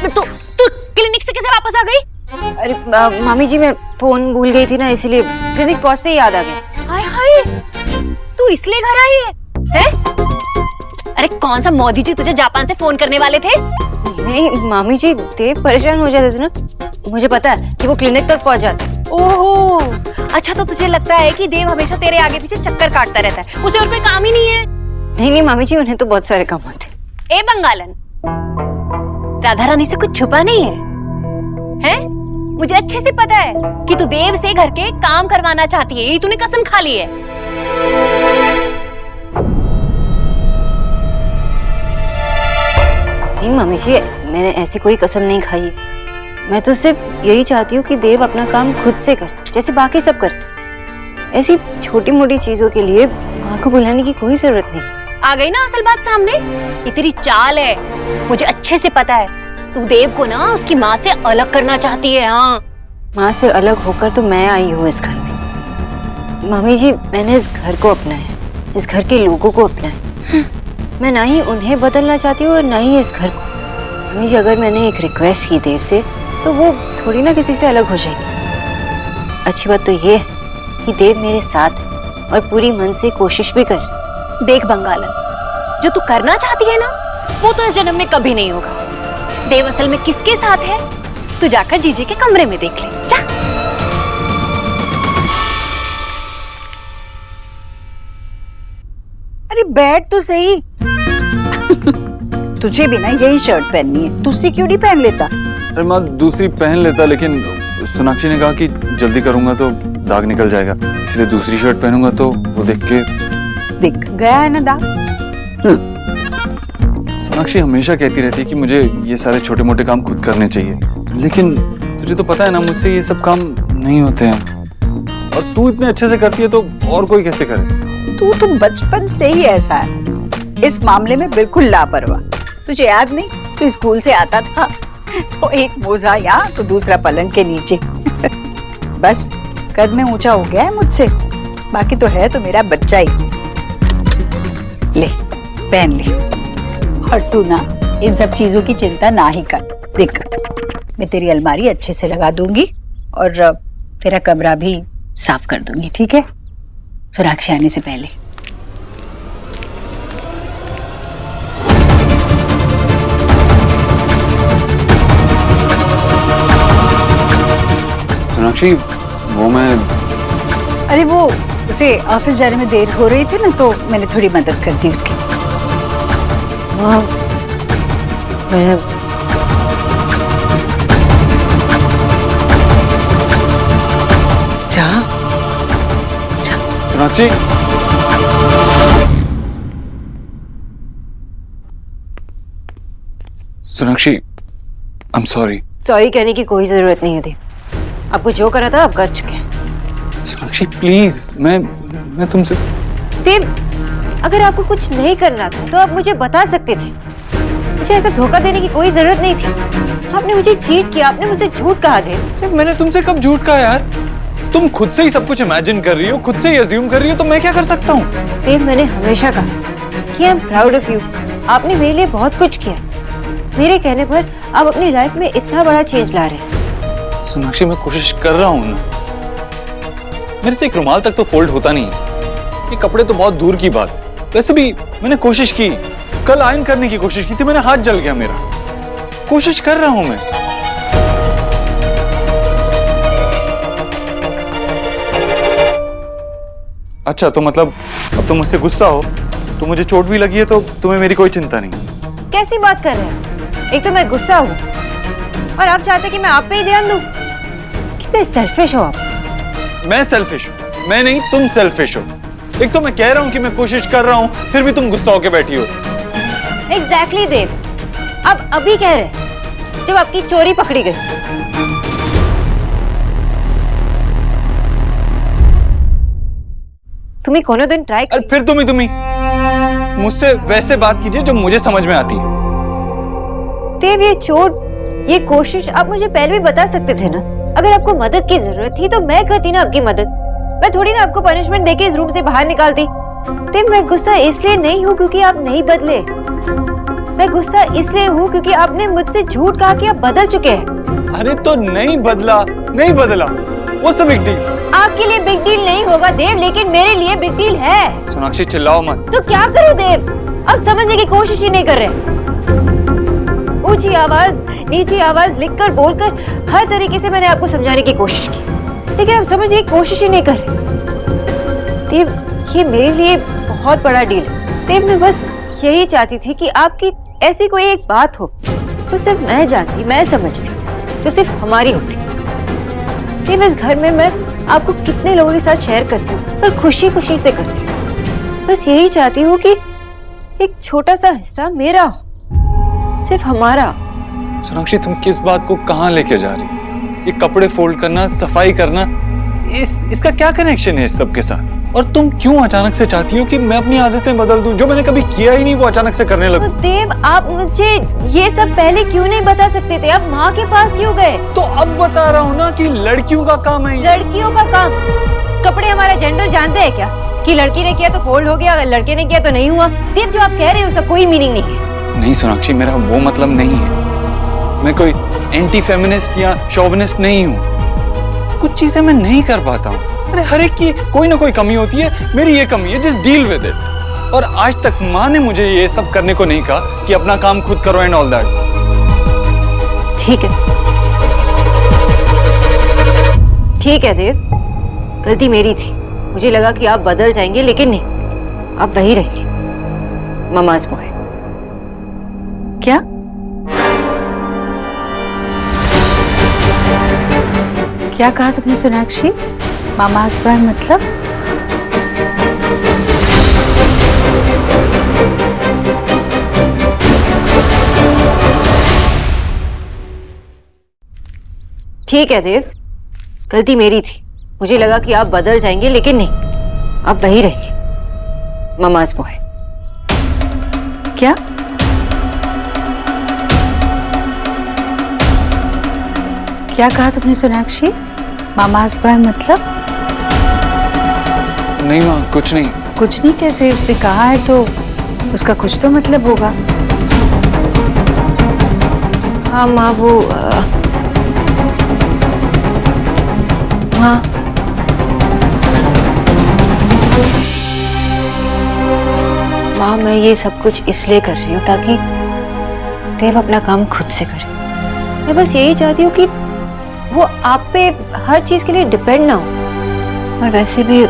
तो तू क्लिनिक से कैसे वापस आ गई? अरे मामी जी, मैं फोन भूल गई थी ना, इसलिए क्लिनिक पहुंचते ही याद आ गया। हाय हाय, तू इसलिए घर आई है? अरे कौन सा मोदी जी तुझे जापान से फोन करने वाले थे? नहीं मामी जी, देव परेशान हो जाते थे ना, मुझे पता है कि वो क्लिनिक तक पहुंच जाते। ओहो, अच्छा तो तुझे लगता है कि देव हमेशा तेरे आगे पीछे चक्कर काटता रहता है, उसे और कोई काम ही नहीं है? नहीं मामी जी, उन्हें तो बहुत सारे काम होते। ए बंगालन, राधा रानी से कुछ छुपा नहीं है, हैं? मुझे अच्छे से पता है कि तू देव से घर के काम करवाना चाहती है, ये तूने कसम खा ली है। नहीं मम्मी जी, मैंने ऐसी कोई कसम नहीं खाई। मैं तो सिर्फ यही चाहती हूँ कि देव अपना काम खुद से करे, जैसे बाकी सब करते। ऐसी छोटी मोटी चीजों के लिए माँ को बुलाने की कोई जरूरत नहीं। आ गई ना असल बात सामने? ये तेरी चाल है, मुझे अच्छे से पता है। तू देव को ना उसकी माँ से अलग करना चाहती है। हाँ, माँ से अलग होकर तो मैं आई हूँ इस घर में। मम्मी जी, मैंने इस घर को अपनाया, इस घर के लोगों को अपनाया। मैं ना ही उन्हें बदलना चाहती हूँ और ना ही इस घर को। मम्मी जी, अगर मैंने एक रिक्वेस्ट की देव से, तो वो थोड़ी ना किसी से अलग हो जाएगी। अच्छी बात तो ये है कि देव मेरे साथ है और पूरी मन से कोशिश भी कर। देख बंगालन, जो तू करना चाहती है ना, वो तो इस जन्म में कभी नहीं होगा। देव असल में किसके साथ है, तू जाकर जीजे के कमरे में देख ले। जा। अरे बैठ तो सही। तुझे भी ना यही शर्ट पहननी है, दूसरी क्यों नहीं पहन लेता? अरे माँ, दूसरी पहन लेता, लेकिन सोनाक्षी ने कहा कि जल्दी करूंगा तो दाग निकल जाएगा, इसलिए दूसरी शर्ट पहनूंगा तो वो देख गया है ना दाग। सोनाक्षी हमेशा कहती रहती है कि मुझे ये सारे छोटे मोटे काम खुद करने चाहिए, लेकिन तुझे तो पता है ना, मुझसे ये सब काम नहीं होते हैं। और तू इतने अच्छे से करती है तो और कोई कैसे करे? तू तो बचपन से ही ऐसा है, इस मामले में बिल्कुल लापरवाह। तुझे याद नहीं, तू स्कूल से आता था तो एक मोजा यहाँ तो दूसरा पलंग के नीचे। बस कद में ऊंचा हो गया है मुझसे, बाकी तो है तो मेरा बच्चा ही। ले पहन ले। और तू ना इन सब चीजों की चिंता ना ही कर। देख, मैं तेरी अलमारी अच्छे से लगा दूंगी और तेरा कमरा भी साफ कर दूंगी, ठीक है? सोनाक्षी आने से पहले। सोनाक्षी, वो मैं, अरे वो उसे ऑफिस जाने में देर हो रही थी ना, तो मैंने थोड़ी मदद कर दी उसकी। माँ, मैं जा। Sonakshi, Sonakshi, I am sorry. Sorry कहने की कोई जरूरत नहीं है देव। आपको जो करना था आप कर चुके हैं। सोनाक्षी प्लीज, मैं तुमसे। देव, अगर आपको कुछ नहीं करना था तो आप मुझे बता सकते थे। मुझे ऐसा धोखा देने की कोई जरूरत नहीं थी। आपने मुझे चीट किया, आपने मुझे झूठ कहा देव। मैंने तुमसे कब झूठ कहा यार? तुम खुद से ही सब कुछ इमेजिन कर रही हो, खुद से ही अज्यूम कर रही हो, तो मैं क्या कर सकता हूँ? देव, मैंने हमेशा कहा कि I am proud of you. आपने मेरे लिए बहुत कुछ किया। मेरे कहने पर आप अपनी लाइफ में इतना बड़ा चेंज ला रहे हैं। सोनाक्षी, मैं कोशिश कर रहा हूँ ना। मेरे से एक रुमाल तक तो फोल्ड होता नहीं, ये कपड़े तो बहुत दूर की बात है। वैसे भी मैंने कोशिश की, कल आयरन करने की कोशिश की थी, मैंने हाथ जल गया मेरा। कोशिश कर रहा हूं मैं। अच्छा, तो मतलब अब तुम मुझसे गुस्सा हो, तो मुझे चोट भी लगी है तो तुम्हें मेरी कोई चिंता नहीं? कैसी बात कर रहे हैं? एक तो मैं गुस्सा हूँ और आप चाहते कि मैं आप पे ही ध्यान दूं? कितने सेल्फिश हो आप। मैं सेल्फिश हूँ? मैं नहीं, तुम सेल्फिश हो। एक तो मैं कह रहा हूँ कि मैं कोशिश कर रहा हूँ, फिर भी तुम गुस्सा होके बैठी हो। एग्जैक्टली देव, आप अभी कह रहे जब आपकी चोरी पकड़ी गई। तुम्हें कोनो दिन ट्राई। अरे फिर तुम्ही मुझसे वैसे बात कीजिए जो मुझे समझ में आती है। देव, ये चोट, ये कोशिश आप मुझे पहले भी बता सकते थे ना। अगर आपको मदद की जरूरत थी तो मैं करती ना आपकी मदद। मैं थोड़ी ना आपको पनिशमेंट देके इस रूम से बाहर निकालती। देव, मैं गुस्सा इसलिए नहीं हूँ क्योंकि आप नहीं बदले। मैं गुस्सा इसलिए हूँ क्योंकि आपने मुझसे झूठ कहा कि आप बदल चुके हैं। अरे तो नहीं बदला, नहीं बदला, व्हाट्स द बिग डील? आपके लिए बिग डील नहीं होगा देव, लेकिन मेरे लिए बिग डील है। सोनाक्षी, चिल्लाओ मत। तो क्या करूं देव? अब समझने की कोशिश ही नहीं कर रहे। ऊंची आवाज, नीची आवाज, लिखकर, बोलकर, हर तरीके से मैंने आपको समझाने की कोशिश की, लेकिन आप समझने की कोशिश ही नहीं कर रहे। देव, ये मेरे लिए बहुत बड़ा डील है। देव, मैं बस यही चाहती थी कि आपकी ऐसी कोई एक बात हो तो सिर्फ मैं जानती, मैं समझती, जो सिर्फ हमारी होती। देव, इस घर में मैं आपको कितने लोगों के साथ शेयर करती हूँ, पर खुशी खुशी से करती हूँ। बस यही चाहती हूँ कि एक छोटा सा हिस्सा मेरा हो, सिर्फ हमारा। सोनाक्षी तुम किस बात को कहाँ लेके जा रही हो? ये कपड़े फोल्ड करना, सफाई करना, इसका क्या कनेक्शन है इस सब के साथ? और तुम क्यों अचानक से चाहती हो कि मैं अपनी आदतें बदल दूं? जो मैंने कभी किया ही नहीं वो अचानक से करने लगूं। देव, आप मुझे ये सब पहले क्यों नहीं बता सकते थे? आप माँ के पास क्यों गए? तो अब बता रहा हूँ ना कि लड़कियों का काम है। लड़कियों का काम? कपड़े हमारा जेंडर जानते हैं क्या? कि लड़की ने किया तो फोल्ड हो गया, अगर लड़के ने किया तो नहीं हुआ। देव, जो आप कह रहे हैं उसका कोई मीनिंग नहीं है। नहीं सोनाक्षी, मेरा वो मतलब नहीं है। मैं कोई एंटी फेमिनिस्ट या शोविनिस्ट नहीं हूँ। कुछ चीजें मैं नहीं कर पाता हूँ। अरे हर एक की कोई ना कोई कमी होती है, मेरी ये कमी है, जस्ट डील विद इट। और आज तक माँ ने मुझे ये सब करने को नहीं कहा कि अपना काम खुद करो एंड ऑल दैट। ठीक है, ठीक है देव, गलती मेरी थी। मुझे लगा कि आप बदल जाएंगे, लेकिन नहीं, आप वही रहेंगे, ममाज बॉय। क्या? क्या कहा तुमने सोनाक्षी? मामाज बॉय मतलब? ठीक है देव, गलती मेरी थी। मुझे लगा कि आप बदल जाएंगे, लेकिन नहीं, आप वही रहेंगे, ममाज बॉय। क्या? क्या कहा तुमने सोनाक्षी? मामाज बॉय मतलब? नहीं माँ, कुछ नहीं। कुछ नहीं कैसे? उसने कहा है तो उसका कुछ तो मतलब होगा। हाँ माँ, वो हाँ, माँ मैं ये सब कुछ इसलिए कर रही हूँ ताकि देव अपना काम खुद से करे। मैं बस यही चाहती हूँ कि वो आप पे हर चीज के लिए डिपेंड ना हो। और वैसे भी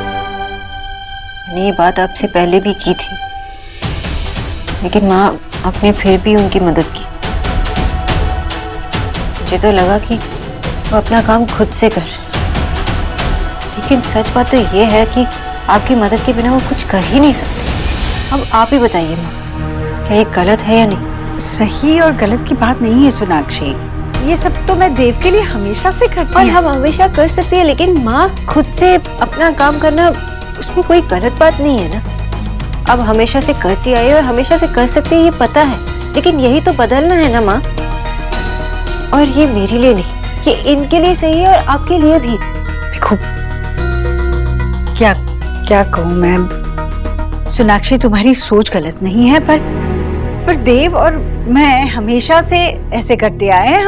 मैंने ये बात आपसे पहले भी की थी, लेकिन माँ आपने फिर भी उनकी मदद की। मुझे तो लगा कि वो अपना काम खुद से कर रहे, लेकिन सच बात तो ये है कि आपकी मदद के बिना वो कुछ कर ही नहीं सकते। अब आप ही बताइए माँ, क्या ये गलत है या नहीं? सही और गलत की बात नहीं है सोनाक्षी, ये सब तो मैं देव के लिए हमेशा से करती हूँ। और हम हमेशा कर सकते हैं, लेकिन माँ खुद से अपना काम करना, उसमें कोई गलत बात नहीं है ना। अब हमेशा से करती आई और हमेशा से कर सकते हैं, ये पता है, लेकिन यही तो बदलना है ना माँ। और ये मेरे लिए नहीं, ये इनके लिए सही है और आपके लिए भी। देखो क्या क्या कहूँ मैं, सोनाक्षी तुम्हारी सोच गलत नहीं है, पर देव और मैं हमेशा से ऐसे करते आए हैं।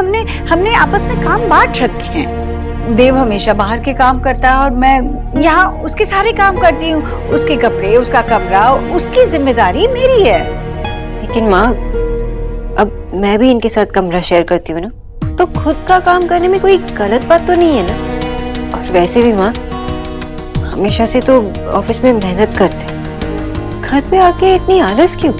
हमने आपस में काम बांट रखे हैं। देव हमेशा बाहर के काम करता है और मैं यहाँ उसके सारे काम करती हूँ। उसके कपड़े, उसका कमरा, उसकी जिम्मेदारी मेरी है। लेकिन माँ, अब मैं भी इनके साथ कमरा शेयर करती हूँ ना, तो खुद का काम करने में कोई गलत बात तो नहीं है ना। और वैसे भी माँ, हमेशा से तो ऑफिस में मेहनत करते हैं, घर पे आके इतनी आलस क्यों?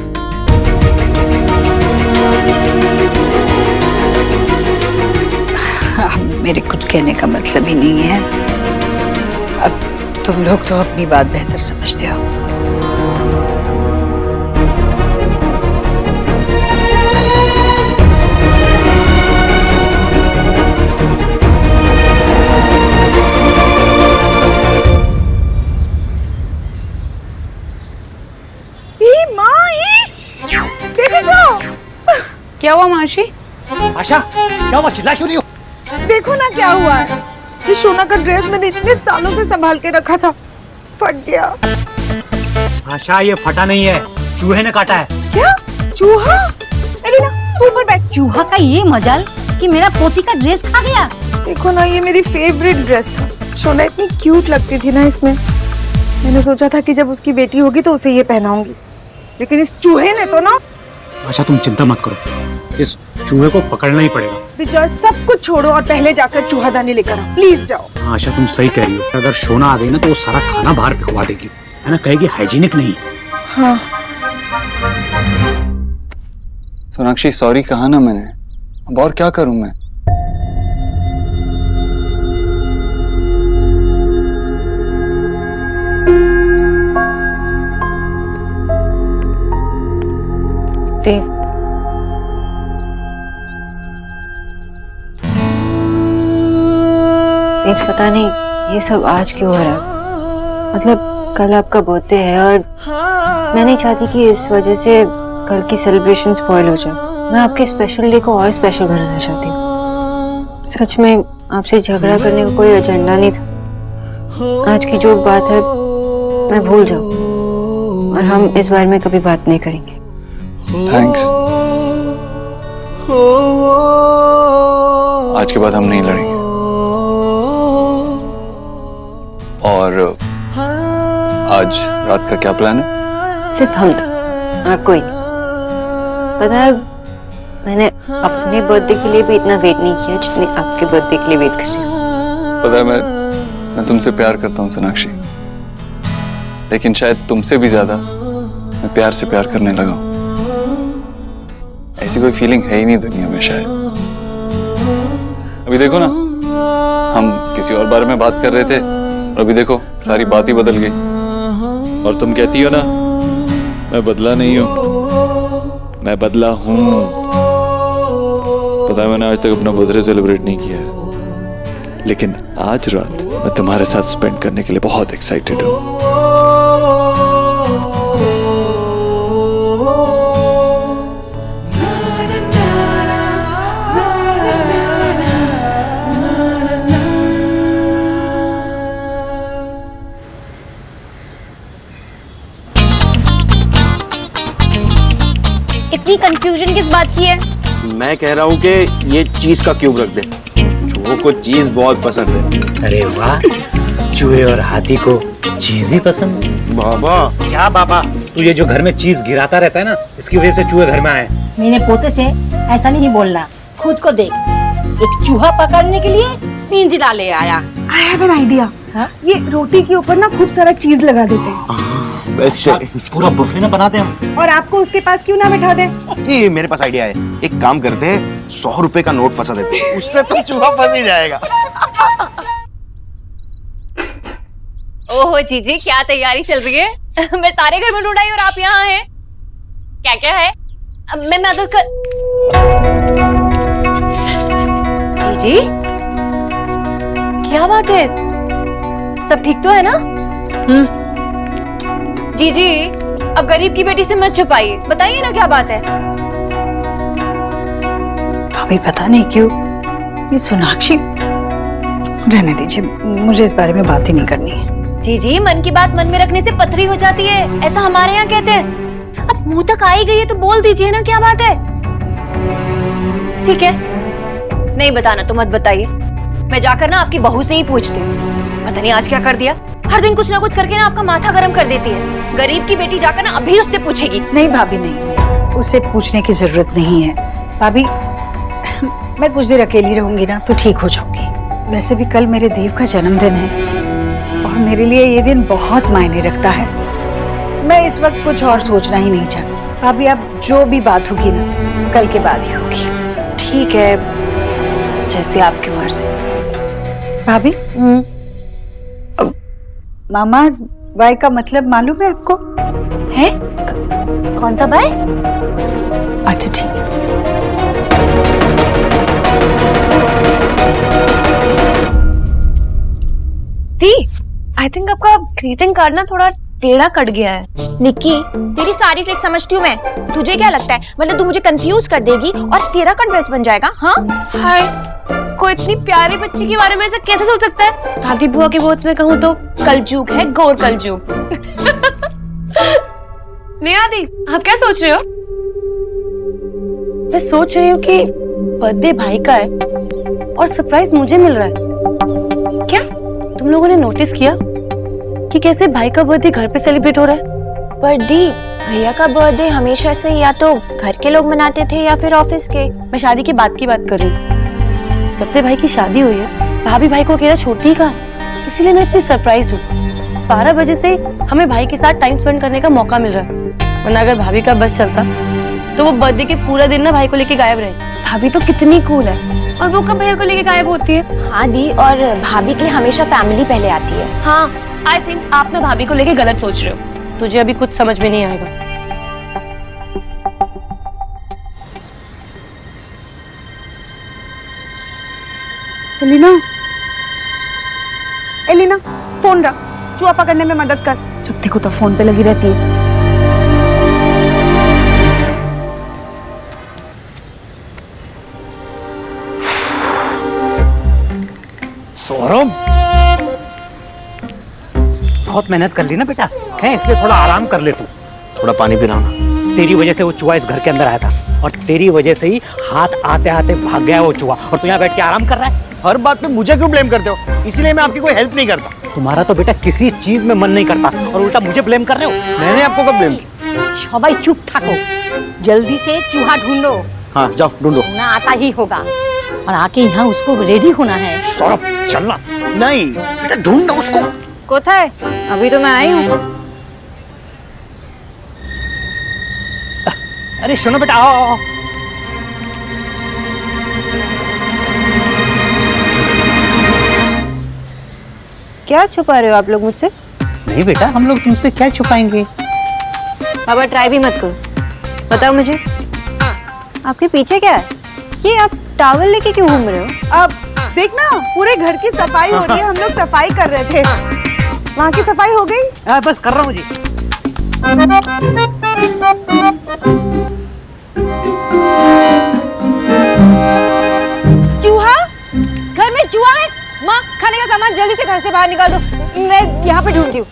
मेरे कुछ कहने का मतलब ही नहीं है। अब तुम लोग तो अपनी बात बेहतर समझते हो। क्या हुआ माशी? आशा, क्या हुआ? चिल्ला क्यों नहीं हो? देखो ना क्या हुआ है। ये सोना का ड्रेस मैंने इतने सालों से संभाल के रखा था, फट गया। आशा, ये फटा नहीं है, चूहे ने काटा है। क्या? चूहा? एलिना, तू ऊपर बैठ। चूहा का ये मजाल कि मेरा पोती का ड्रेस खा गया। देखो ना, ये मेरी फेवरेट ड्रेस था। सोना इतनी क्यूट लगती थी ना इसमें। मैंने सोचा था कि जब उसकी बेटी होगी तो उसे ये पहनाऊंगी, लेकिन इस चूहे ने तो ना। आशा, तुम चिंता मत करो, इस चूहे को पकड़ना ही पड़ेगा। विजय, सब कुछ छोड़ो और पहले जाकर चूहादानी लेकर आओ, प्लीज जाओ। हाँ आशा, तुम सही कह रही हो। अगर सोना आ गई ना तो वो सारा खाना बाहर फेंकवा देगी, है ना? कहेगी हाइजीनिक नहीं। हाँ सोनाक्षी, सॉरी कहा ना मैंने, अब और क्या करूं मैं? देव, एक पता नहीं ये सब आज क्यों हो रहा है। मतलब कल आपका बर्थडे है और मैं नहीं चाहती कि इस वजह से कल की सेलिब्रेशन स्पॉइल हो जाए। मैं आपके स्पेशल डे को और स्पेशल बनाना चाहती हूँ। सच में आपसे झगड़ा करने का कोई एजेंडा नहीं था। आज की जो बात है मैं भूल जाऊँ और हम इस बारे में कभी बात नहीं करेंगे। थैंक्स। आज के बाद हम नहीं लड़ेंगे। और आज रात का क्या प्लान है? सिर्फ हम तो और कोई नहीं। पता है मैंने अपने बर्थडे के लिए भी इतना वेट नहीं किया जितने आपके बर्थडे के लिए वेट कर रही हूँ। पता है मैं तुमसे प्यार करता हूँ सोनाक्षी, लेकिन शायद तुमसे भी ज्यादा मैं प्यार से प्यार करने लगा हूँ। ऐसी कोई फीलिंग है ही नहीं दुनिया में शायद। अभी देखो ना, हम किसी और बारे में बात कर रहे थे और अभी देखो सारी बात ही बदल गई। और तुम कहती हो ना मैं बदला नहीं हूं, मैं बदला हूं। पता है मैंने आज तक अपना बर्थडे सेलिब्रेट नहीं किया है, लेकिन आज रात मैं तुम्हारे साथ स्पेंड करने के लिए बहुत एक्साइटेड हूं। इतनी कंफ्यूजन किस बात की है? मैं कह रहा हूँ कि ये चीज का क्यूब रख दे। चूहों को चीज बहुत पसंद है। अरे वाह, चूहे और हाथी को चीज ही पसंद है। बाबा क्या बाबा, तू ये जो घर में चीज गिराता रहता है ना, इसकी वजह से चूहे घर में आए। मेरे पोते से ऐसा नहीं बोलना, खुद को देख। एक चूहा पकड़ने के लिए पिंजरा ले आया। I have an idea. ये रोटी के ऊपर ना खूब सारा चीज लगा देते हैं। बेस्ट है। पूरा बुफे ना बनाते हम। और आपको उसके पास क्यों ना बिठा दे? ये मेरे पास आइडिया है। एक काम करते हैं, 100 रुपए का नोट फंसा देते हैं, उससे तो चूहा फंस ही जाएगा। ओहो जीजी, क्या तैयारी चल रही है? मैं सारे घर में ढूंढ आई और आप यहाँ हैं। क्या क्या है? अब मैं मदद कर। जीजी क्या बात है? सब ठीक तो है ना? जीजी अब गरीब की बेटी से मत छुपाइए, बताइए ना क्या बात है। अभी पता नहीं क्यों ये सोनाक्षी, रहने दीजिए, मुझे इस बारे में बात ही नहीं करनी है। जीजी मन की बात मन में रखने से पथरी हो जाती है, ऐसा हमारे यहाँ कहते हैं। अब मुंह तक आई गई है तो बोल दीजिए ना क्या बात है। ठीक है, नहीं बताना तो मत बताइए, मैं जाकर ना आपकी बहू से ही पूछती हूँ। पता नहीं आज क्या कर दिया, हर दिन कुछ ना कुछ करके ना आपका माथा गर्म कर देती है। गरीब की बेटी जाकर ना अभी उससे पूछेगी। नहीं भाभी नहीं, उससे पूछने की जरूरत नहीं है। भाभी मैं कुछ देर अकेली रहूंगी ना तो ठीक हो जाऊंगी। वैसे भी कल मेरे देव का जन्मदिन है और मेरे लिए ये दिन बहुत मायने रखता है। मैं इस वक्त कुछ और सोचना ही नहीं चाहती। भाभी अब जो भी बात होगी ना कल के बाद ही होगी। ठीक है, जैसे आपकी मर्जी। भाभी मामा बाय का मतलब मालूम है आपको? है? कौन सा बाय? अच्छा ठीक है। दी, आई थिंक आपका ग्रीटिंग कार्ड ना थोड़ा टेढ़ा कट गया है। निक्की तेरी सारी ट्रिक समझती हूँ मैं, तुझे क्या लगता है मतलब तू मुझे कंफ्यूज कर देगी और तेरा कन्फ्यूज बन जाएगा? हाँ हाय, कोई इतनी प्यारी बच्ची के बारे में ऐसा कैसे सोच सकता है? दादी बुआ के वर्ड्स में कहूँ तो कलजुग है, घोर कलजुग। नेहा दी, आप क्या सोच रहे हो? मैं सोच रही हूँ कि बर्थडे भाई का है और सरप्राइज मुझे मिल रहा है। क्या तुम लोगों ने नोटिस किया कि कैसे भाई का बर्थडे घर पे सेलिब्रेट हो रहा है? पर दी, भैया का बर्थडे हमेशा से या तो घर के लोग मनाते थे या फिर ऑफिस के। मैं शादी की बात कर रही हूँ। जब से भाई की शादी हुई है भाभी भाई को अकेला छोड़ती ही कहाँ, इसीलिए मैं इतनी सरप्राइज हूँ। 12 बजे से हमें भाई के साथ टाइम स्पेंड करने का मौका मिल रहा है, वरना अगर भाभी का बस चलता तो वो बर्थडे के पूरा दिन ना भाई को लेके गायब रहे। भाभी तो कितनी कूल है, और वो कब भैया को लेके गायब होती है? हाँ दी, और भाभी के लिए हमेशा फैमिली पहले आती है। हाँ, आई थिंक आप ना भाभी को लेके गलत सोच रहे हो। तुझे अभी कुछ समझ में नहीं आएगा। सेलिना, एलिना फोन रख, चूहा पकड़ने में मदद कर। जब देखो तो फोन पे लगी रहती है। सौरभ, बहुत मेहनत कर ली ना बेटा, है इसलिए थोड़ा आराम कर ले तू। थोड़ा पानी पिलाओ ना। तेरी वजह से वो चूहा इस घर के अंदर आया था और तेरी वजह से ही हाथ आते आते भाग गया वो चूहा, और तू यहाँ बैठ के आराम कर रहा है। हर बात पे मुझे क्यों ब्लेम करते हो? इसलिए मैं आपकी कोई हेल्प नहीं करता। तुम्हारा तो बेटा किसी चीज में मन नहीं करता और उल्टा मुझे ब्लेम कर रहे हो। मैंने आपको कब ब्लेम किया? सबाई चुप थाको, जल्दी से चूहा ढूंढो। हाँ जाओ ढूंढो। ना आता ही होगा और आके यहाँ उसको रेडी होना है। सौरभ चलना। नहीं बेटा ढूंढो उसको। कोথায়? अभी तो मैं आई हूँ। अरे सुनो बेटा, आओ आओ। क्या छुपा रहे हो आप लोग मुझसे? नहीं बेटा, हम लोग तुमसे क्या छुपाएंगे। बाबा ट्राई भी मत करो। बताओ मुझे, आपके पीछे क्या है? ये आप टॉवल लेके क्यों घूम रहे हो? अब देखना, पूरे घर की सफाई हो रही है। हम लोग सफाई कर रहे थे। वहाँ की सफाई हो गई? बस कर रहा हूँ जी। चूहा? घर में चूहा है? माँ, खाने का सामान जल्दी से घर से बाहर निकाल दो, मैं यहाँ पे ढूंढती हूँ।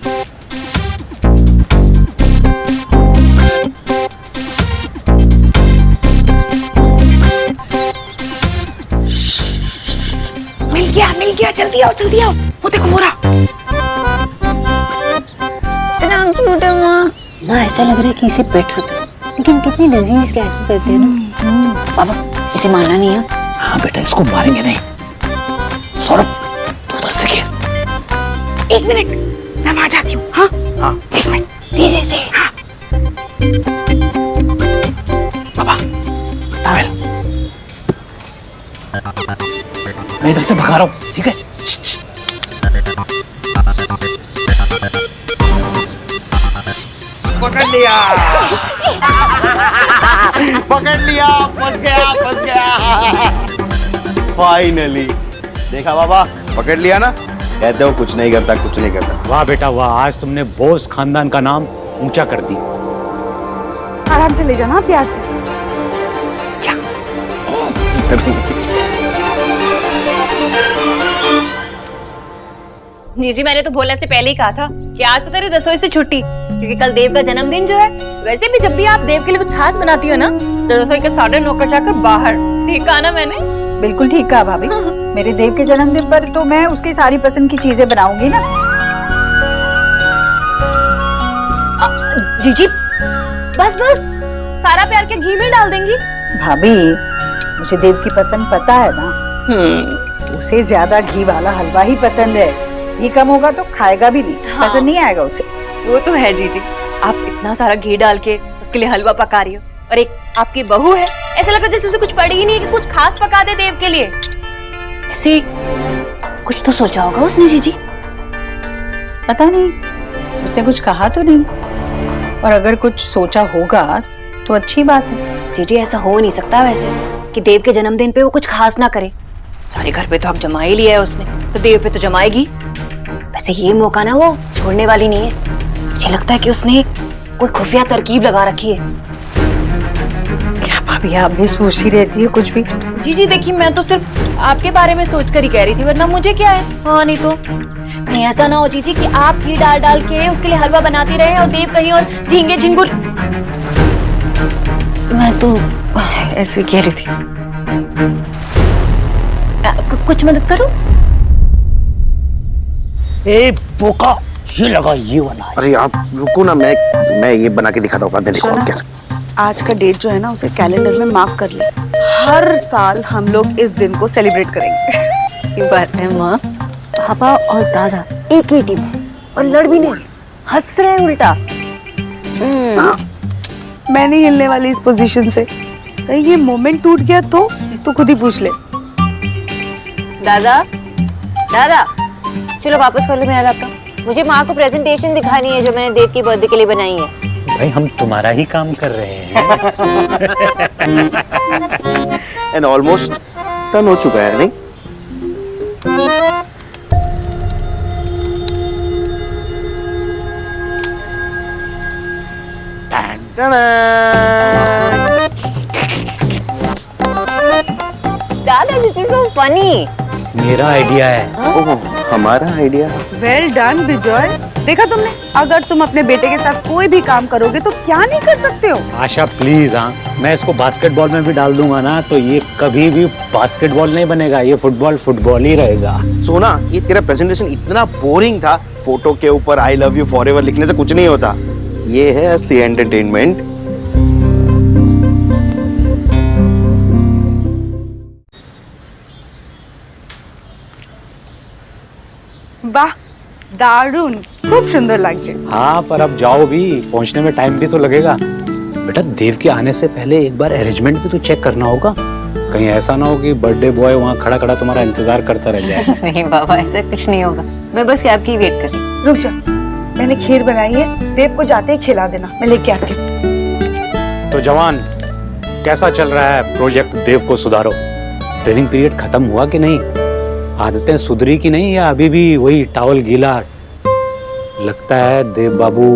मिल गया, जल्दी आओ जल्दी आओ। वो देखो वो रहा। माँ ऐसा लग रहा है कि इसे पेट होता है, लेकिन कितनी लजीज कैची करते हैं ना। बाबा इसे मारना नहीं है। हाँ बेटा, इसको मारेंगे नहीं। सौरभ तू उधर से खेल। 1 मिनट, मैं वहां जाती हूँ। हाँ हाँ 1 मिनट, धीरे से। हाँ बाबा टॉवेल, मैं इधर से भगा रहा हूँ, ठीक है? पकड़ लिया पकड़ लिया, फंस गया। फाइनली देखा बाबा, पकड़ लिया ना। कहते हो कुछ नहीं करता, कुछ नहीं करता। वाह बेटा वाह, आज तुमने बोस खानदान का नाम ऊंचा कर दी। आराम से ले जाना, प्यार से। जी मैंने तो भोला से पहले ही कहा था कि आज तो तेरी रसोई से छुट्टी, क्योंकि कल देव का जन्मदिन जो है। वैसे भी जब भी आप देव के लिए कुछ खास बनाती हो ना, तो रसोई के सारे नौकर चाकर बाहर। ठीक कहा ना मैंने? बिल्कुल ठीक कहा भाभी। मेरे देव के जन्मदिन पर तो मैं उसकी सारी पसंद की चीजें बनाऊंगी ना। जीजी बस बस, सारा प्यार के घी में डाल देंगी। भाभी मुझे देव की पसंद पता है ना। उसे ज्यादा घी वाला हलवा ही पसंद है। घी कम होगा तो खाएगा भी नहीं। हाँ। पसंद नहीं आएगा उसे। वो तो है जीजी, आप इतना सारा घी डाल के उसके लिए हलवा पका रही हो, और एक आपकी बहू है, ऐसा लग रहा है जैसे उसे कुछ पड़ी ही नहीं है कि कुछ खास पका दे देव के लिए। ऐसे कुछ तो सोचा होगा उसने जीजी। पता नहीं, उसने कुछ कहा तो नहीं, और अगर कुछ सोचा होगा तो अच्छी बात है। जीजी ऐसा हो नहीं सकता वैसे कि देव के जन्मदिन पे वो कुछ खास ना करे। सारे घर पे तो हक जमा ही लिया है उसने, तो देव पे तो जमाएगी। वैसे ये मौका ना वो छोड़ने वाली नहीं है। मुझे लगता है कि उसने कोई खुफिया तरकीब लगा रखी है। क्या भाभी आप भी सोचती रहती है कुछ भी? जी देखिए, मैं तो सिर्फ आपके बारे में सोच कर ही कह रही थी, वरना मुझे क्या है। हाँ नहीं तो कहीं ऐसा ना हो जीजी कि आप घी डाल डाल के उसके लिए हलवा बनाती रहे और देव कहीं और झींगे झिंगुर। मैं तो ऐसे कह रही थी। कुछ मदद करूं? ए बोका, ये लगा ये वाला। अरे आप रुको ना, मैं ये बना के दिखाता हूँ। देखो आप कैसे। आज का डेट जो है ना, उसे कैलेंडर में मार्क कर ले। हर साल हम लोग इस दिन को सेलिब्रेट करेंगे। ये बात है माँ, पापा और दादा एक ही टीम और लड़ भी नहीं, हंस रहे हैं उल्टा। मैं नहीं हिलने वाली इस पोजीशन से। कहीं ये मोमेंट टूट गया तो खुद ही पूछ ले। दादा दादा चलो वापस कर लो मेरा लैपटॉप। मुझे माँ को प्रेजेंटेशन दिखानी है जो मैंने देव की बर्थडे के लिए बनाई है। भाई हम तुम्हारा ही काम कर रहे हैं। एंड ऑलमोस्ट टर्न हो चुका है नहीं? दादा, दिस इज सो फनी। मेरा आइडिया है। ओह, हमारा आइडिया। वेल डन विजय। देखा तुमने, अगर तुम अपने बेटे के साथ कोई भी काम करोगे तो क्या नहीं कर सकते हो। आशा प्लीज, हाँ, मैं इसको बास्केटबॉल में भी डाल दूंगा ना तो ये कभी भी बास्केटबॉल नहीं बनेगा, ये फुटबॉल ही रहेगा। सोना, ये तेरा प्रेजेंटेशन इतना बोरिंग था। फोटो के ऊपर आई लव यू फॉरएवर लिखने से कुछ नहीं होता। ये है असली एंटरटेनमेंट। वाह, दारुण, खूब सुंदर लगছে। हाँ, पर अब जाओ भी, पहुंचने में टाइम भी तो लगेगा। बेटा, देव के आने से पहले एक बार अरेंजमेंट भी तो चेक करना होगा। कहीं ऐसा ना हो कि बर्थडे बॉय वहाँ खड़ा खड़ा तुम्हारा इंतजार करता रह जाए। नहीं बाबा, ऐसा कुछ नहीं होगा। मैं बस कैब की वेट कर रही हूँ। रुक जा, मैंने खीर बनाई है, देव को जाते ही खिला देना, मैं लेके आती हूँ। तो जवान, कैसा चल रहा है प्रोजेक्ट देव को सुधारो? ट्रेनिंग पीरियड खत्म हुआ कि नहीं? आदतें सुधरी कि नहीं, या अभी भी वही टावल गीला? लगता है देव बाबू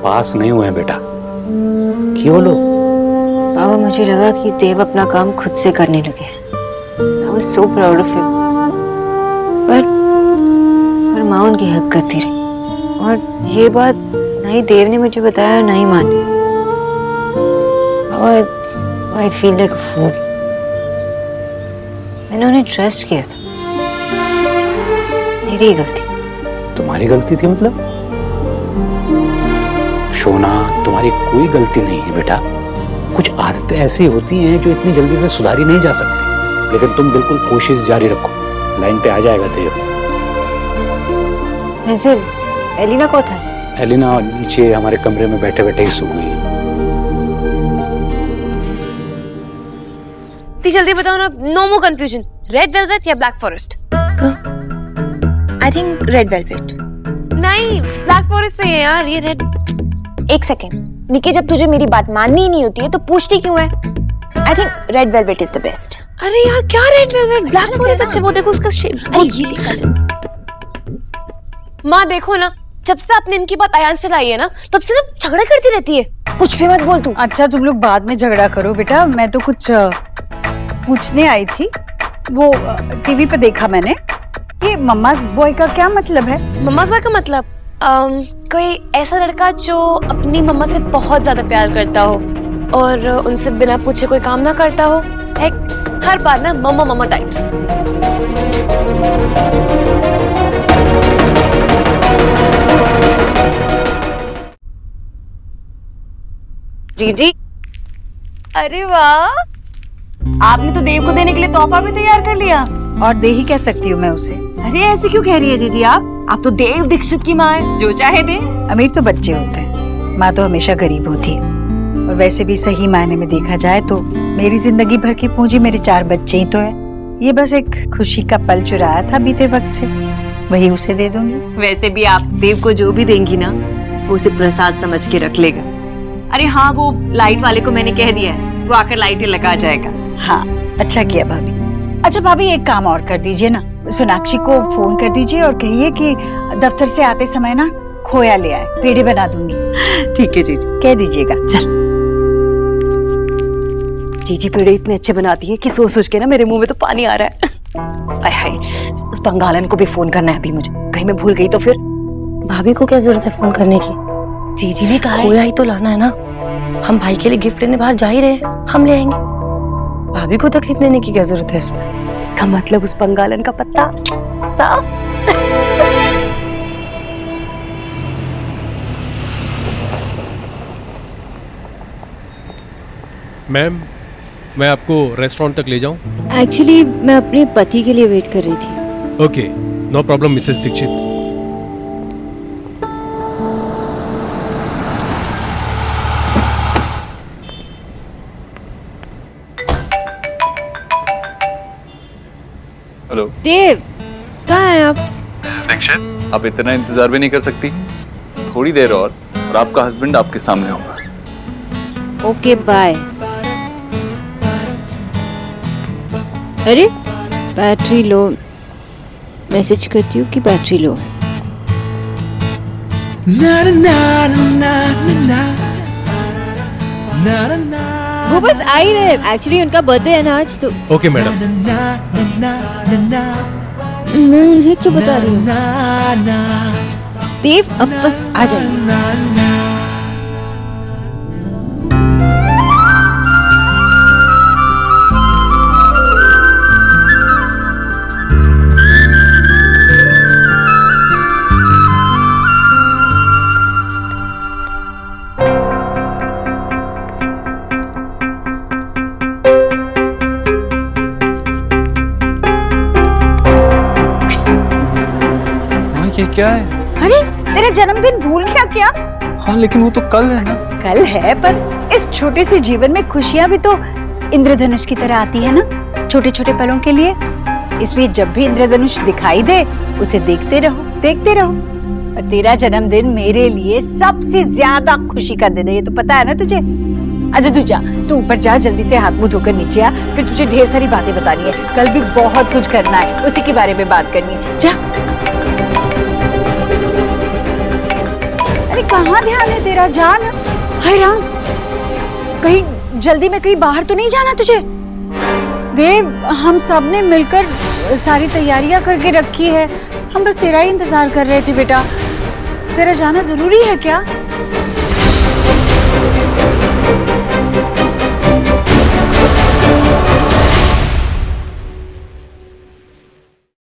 पास नहीं हुए बेटा। क्यों लो? बाबा, मुझे लगा कि देव अपना काम खुद से करने लगे। I was so proud of him. पर माँ उनकी हेल्प करती रही, और ये बात ना ही देव ने मुझे बताया ना ही माँ ने। I feel like a fool. मैंने उन्हें ट्रस्ट किया था, मेरी ही गलती। तुम्हारी गलती थी मतलब? शोना, तुम्हारी कोई गलती नहीं है बेटा। कुछ आदतें ऐसी होती हैं जो इतनी जल्दी से सुधारी नहीं जा सकती, लेकिन तुम बिल्कुल कोशिश जारी रखो, लाइन पे आ जाएगा देव। वैसे एलिना को था? एलिना नीचे हमारे कमरे में बैठे बैठे ही सो गई है। जल्दी बताओ ना, no more confusion. Red velvet या black forest? I think red velvet. नहीं, ब्लैक फॉरेस्ट सही है यार, ये रेड। एक सेकेंड निकी, जब तुझे मेरी बात माननी ही नहीं होती है तो पूछती क्यों है? आई think red velvet is the best. अरे यार, क्या रेड वेलवेट, ब्लैक फॉरेस्ट अच्छा। वो देखो उसका शेप। अरे ये देखा माँ, देखो ना, जब से आपने इनकी बात अयान से लाई है ना, तब से ना झगड़ा करती रहती है। कुछ भी मत बोल तू। अच्छा, तुम लोग बाद में झगड़ा करो बेटा, मैं तो कुछ पूछने आई थी। वो टीवी पे देखा मैंने। ये मम्माज बॉय का क्या मतलब है? मम्माज बॉय का मतलब कोई ऐसा लड़का जो अपनी मम्मा से बहुत ज्यादा प्यार करता हो और उनसे बिना पूछे कोई काम ना करता हो। एक हर बार ना मम्मा मम्मा टाइप्स। जी, अरे वाह, आपने तो देव को देने के लिए तोहफा भी तैयार कर लिया। और दे ही कह सकती हूँ मैं उसे। अरे ऐसे क्यों कह रही है जीजी आप तो देव दीक्षित की माँ है, जो चाहे दे। अमीर तो बच्चे होते हैं, माँ तो हमेशा गरीब होती है। और वैसे भी सही मायने में देखा जाए तो मेरी जिंदगी भर की पूंजी मेरे 4 बच्चे ही तो है। ये बस एक खुशी का पल चुराया था बीते वक्त से, वही उसे दे दूंगी। वैसे भी आप देव को जो भी देंगी ना, वो उसे प्रसाद समझ के रख लेगा। अरे हाँ, वो लाइट वाले को मैंने कह दिया है, वो आकर लाइटें लगा जाएगा। हाँ, अच्छा किया भाभी। अच्छा भाभी, एक काम और कर दीजिए ना, सोनाक्षी को फोन कर दीजिए और कहिए कि दफ्तर से आते समय ना खोया ले आए, पेड़े बना दूंगी। ठीक है जीजी, कह दीजिएगा। चल। जीजी पेड़े इतने अच्छे बनाती है कि सोच सोच के ना मेरे मुंह में तो पानी आ रहा है। आय हाय, उस बंगालन को भी फोन करना है अभी मुझे, कहीं मैं भूल गई तो फिर। भाभी को क्या जरूरत है फोन करने की? जीजी ने कहा खोया ही तो लाना है ना। हम भाई के लिए गिफ्ट लेने बाहर जा ही रहे हैं, हम ले आएंगे। भाभी को तकलीफ देने की क्या जरूरत है इसमें? इसका मतलब उस बंगालन का पत्ता साफ। मैम, मैं आपको रेस्टोरेंट तक ले जाऊं? एक्चुअली मैं अपने पति के लिए वेट कर रही थी। Okay, no problem Mrs Dikshit. Hello Dev, कहाँ हैं आप? दीक्षित, आप इतना इंतजार भी नहीं कर सकती? थोड़ी देर और आपका हस्बैंड आपके सामने होगा। Okay, bye. अरे बैटरी लो, मैसेज करती हूँ कि बैटरी लो है। ना ना ना ना ना वो बस आ ही रहे, एक्चुअली उनका बर्थडे है ना आज, तो ओके मैडम। मैं उन्हें क्यों बता रही हूँ? देव अब बस आ जाएंगे। ये क्या है? अरे तेरा जन्मदिन भूल गया क्या? हाँ लेकिन वो तो कल है ना। कल है, पर इस छोटे से जीवन में खुशियां भी तो इंद्रधनुष की तरह आती है ना, छोटे छोटे पलों के लिए। इसलिए जब भी इंद्रधनुष दिखाई दे उसे देखते रहो। और तेरा जन्मदिन मेरे लिए सबसे ज्यादा खुशी का दिन है, ये तो पता है ना तुझे। अच्छा तू जा, तू ऊपर जा, जल्दी से हाथ मुंह धोकर नीचे आ, फिर तुझे ढेर सारी बातें बतानी है। कल भी बहुत कुछ करना है, उसी के बारे में बात करनी है। जा। अरे कहाँ ध्यान है तेरा? जान। हाय राम, कहीं जल्दी में कहीं बाहर तो नहीं जाना तुझे? देव, हम सब ने मिलकर सारी तैयारियां करके रखी है, हम बस तेरा ही इंतजार कर रहे थे बेटा। तेरा जाना जरूरी है क्या?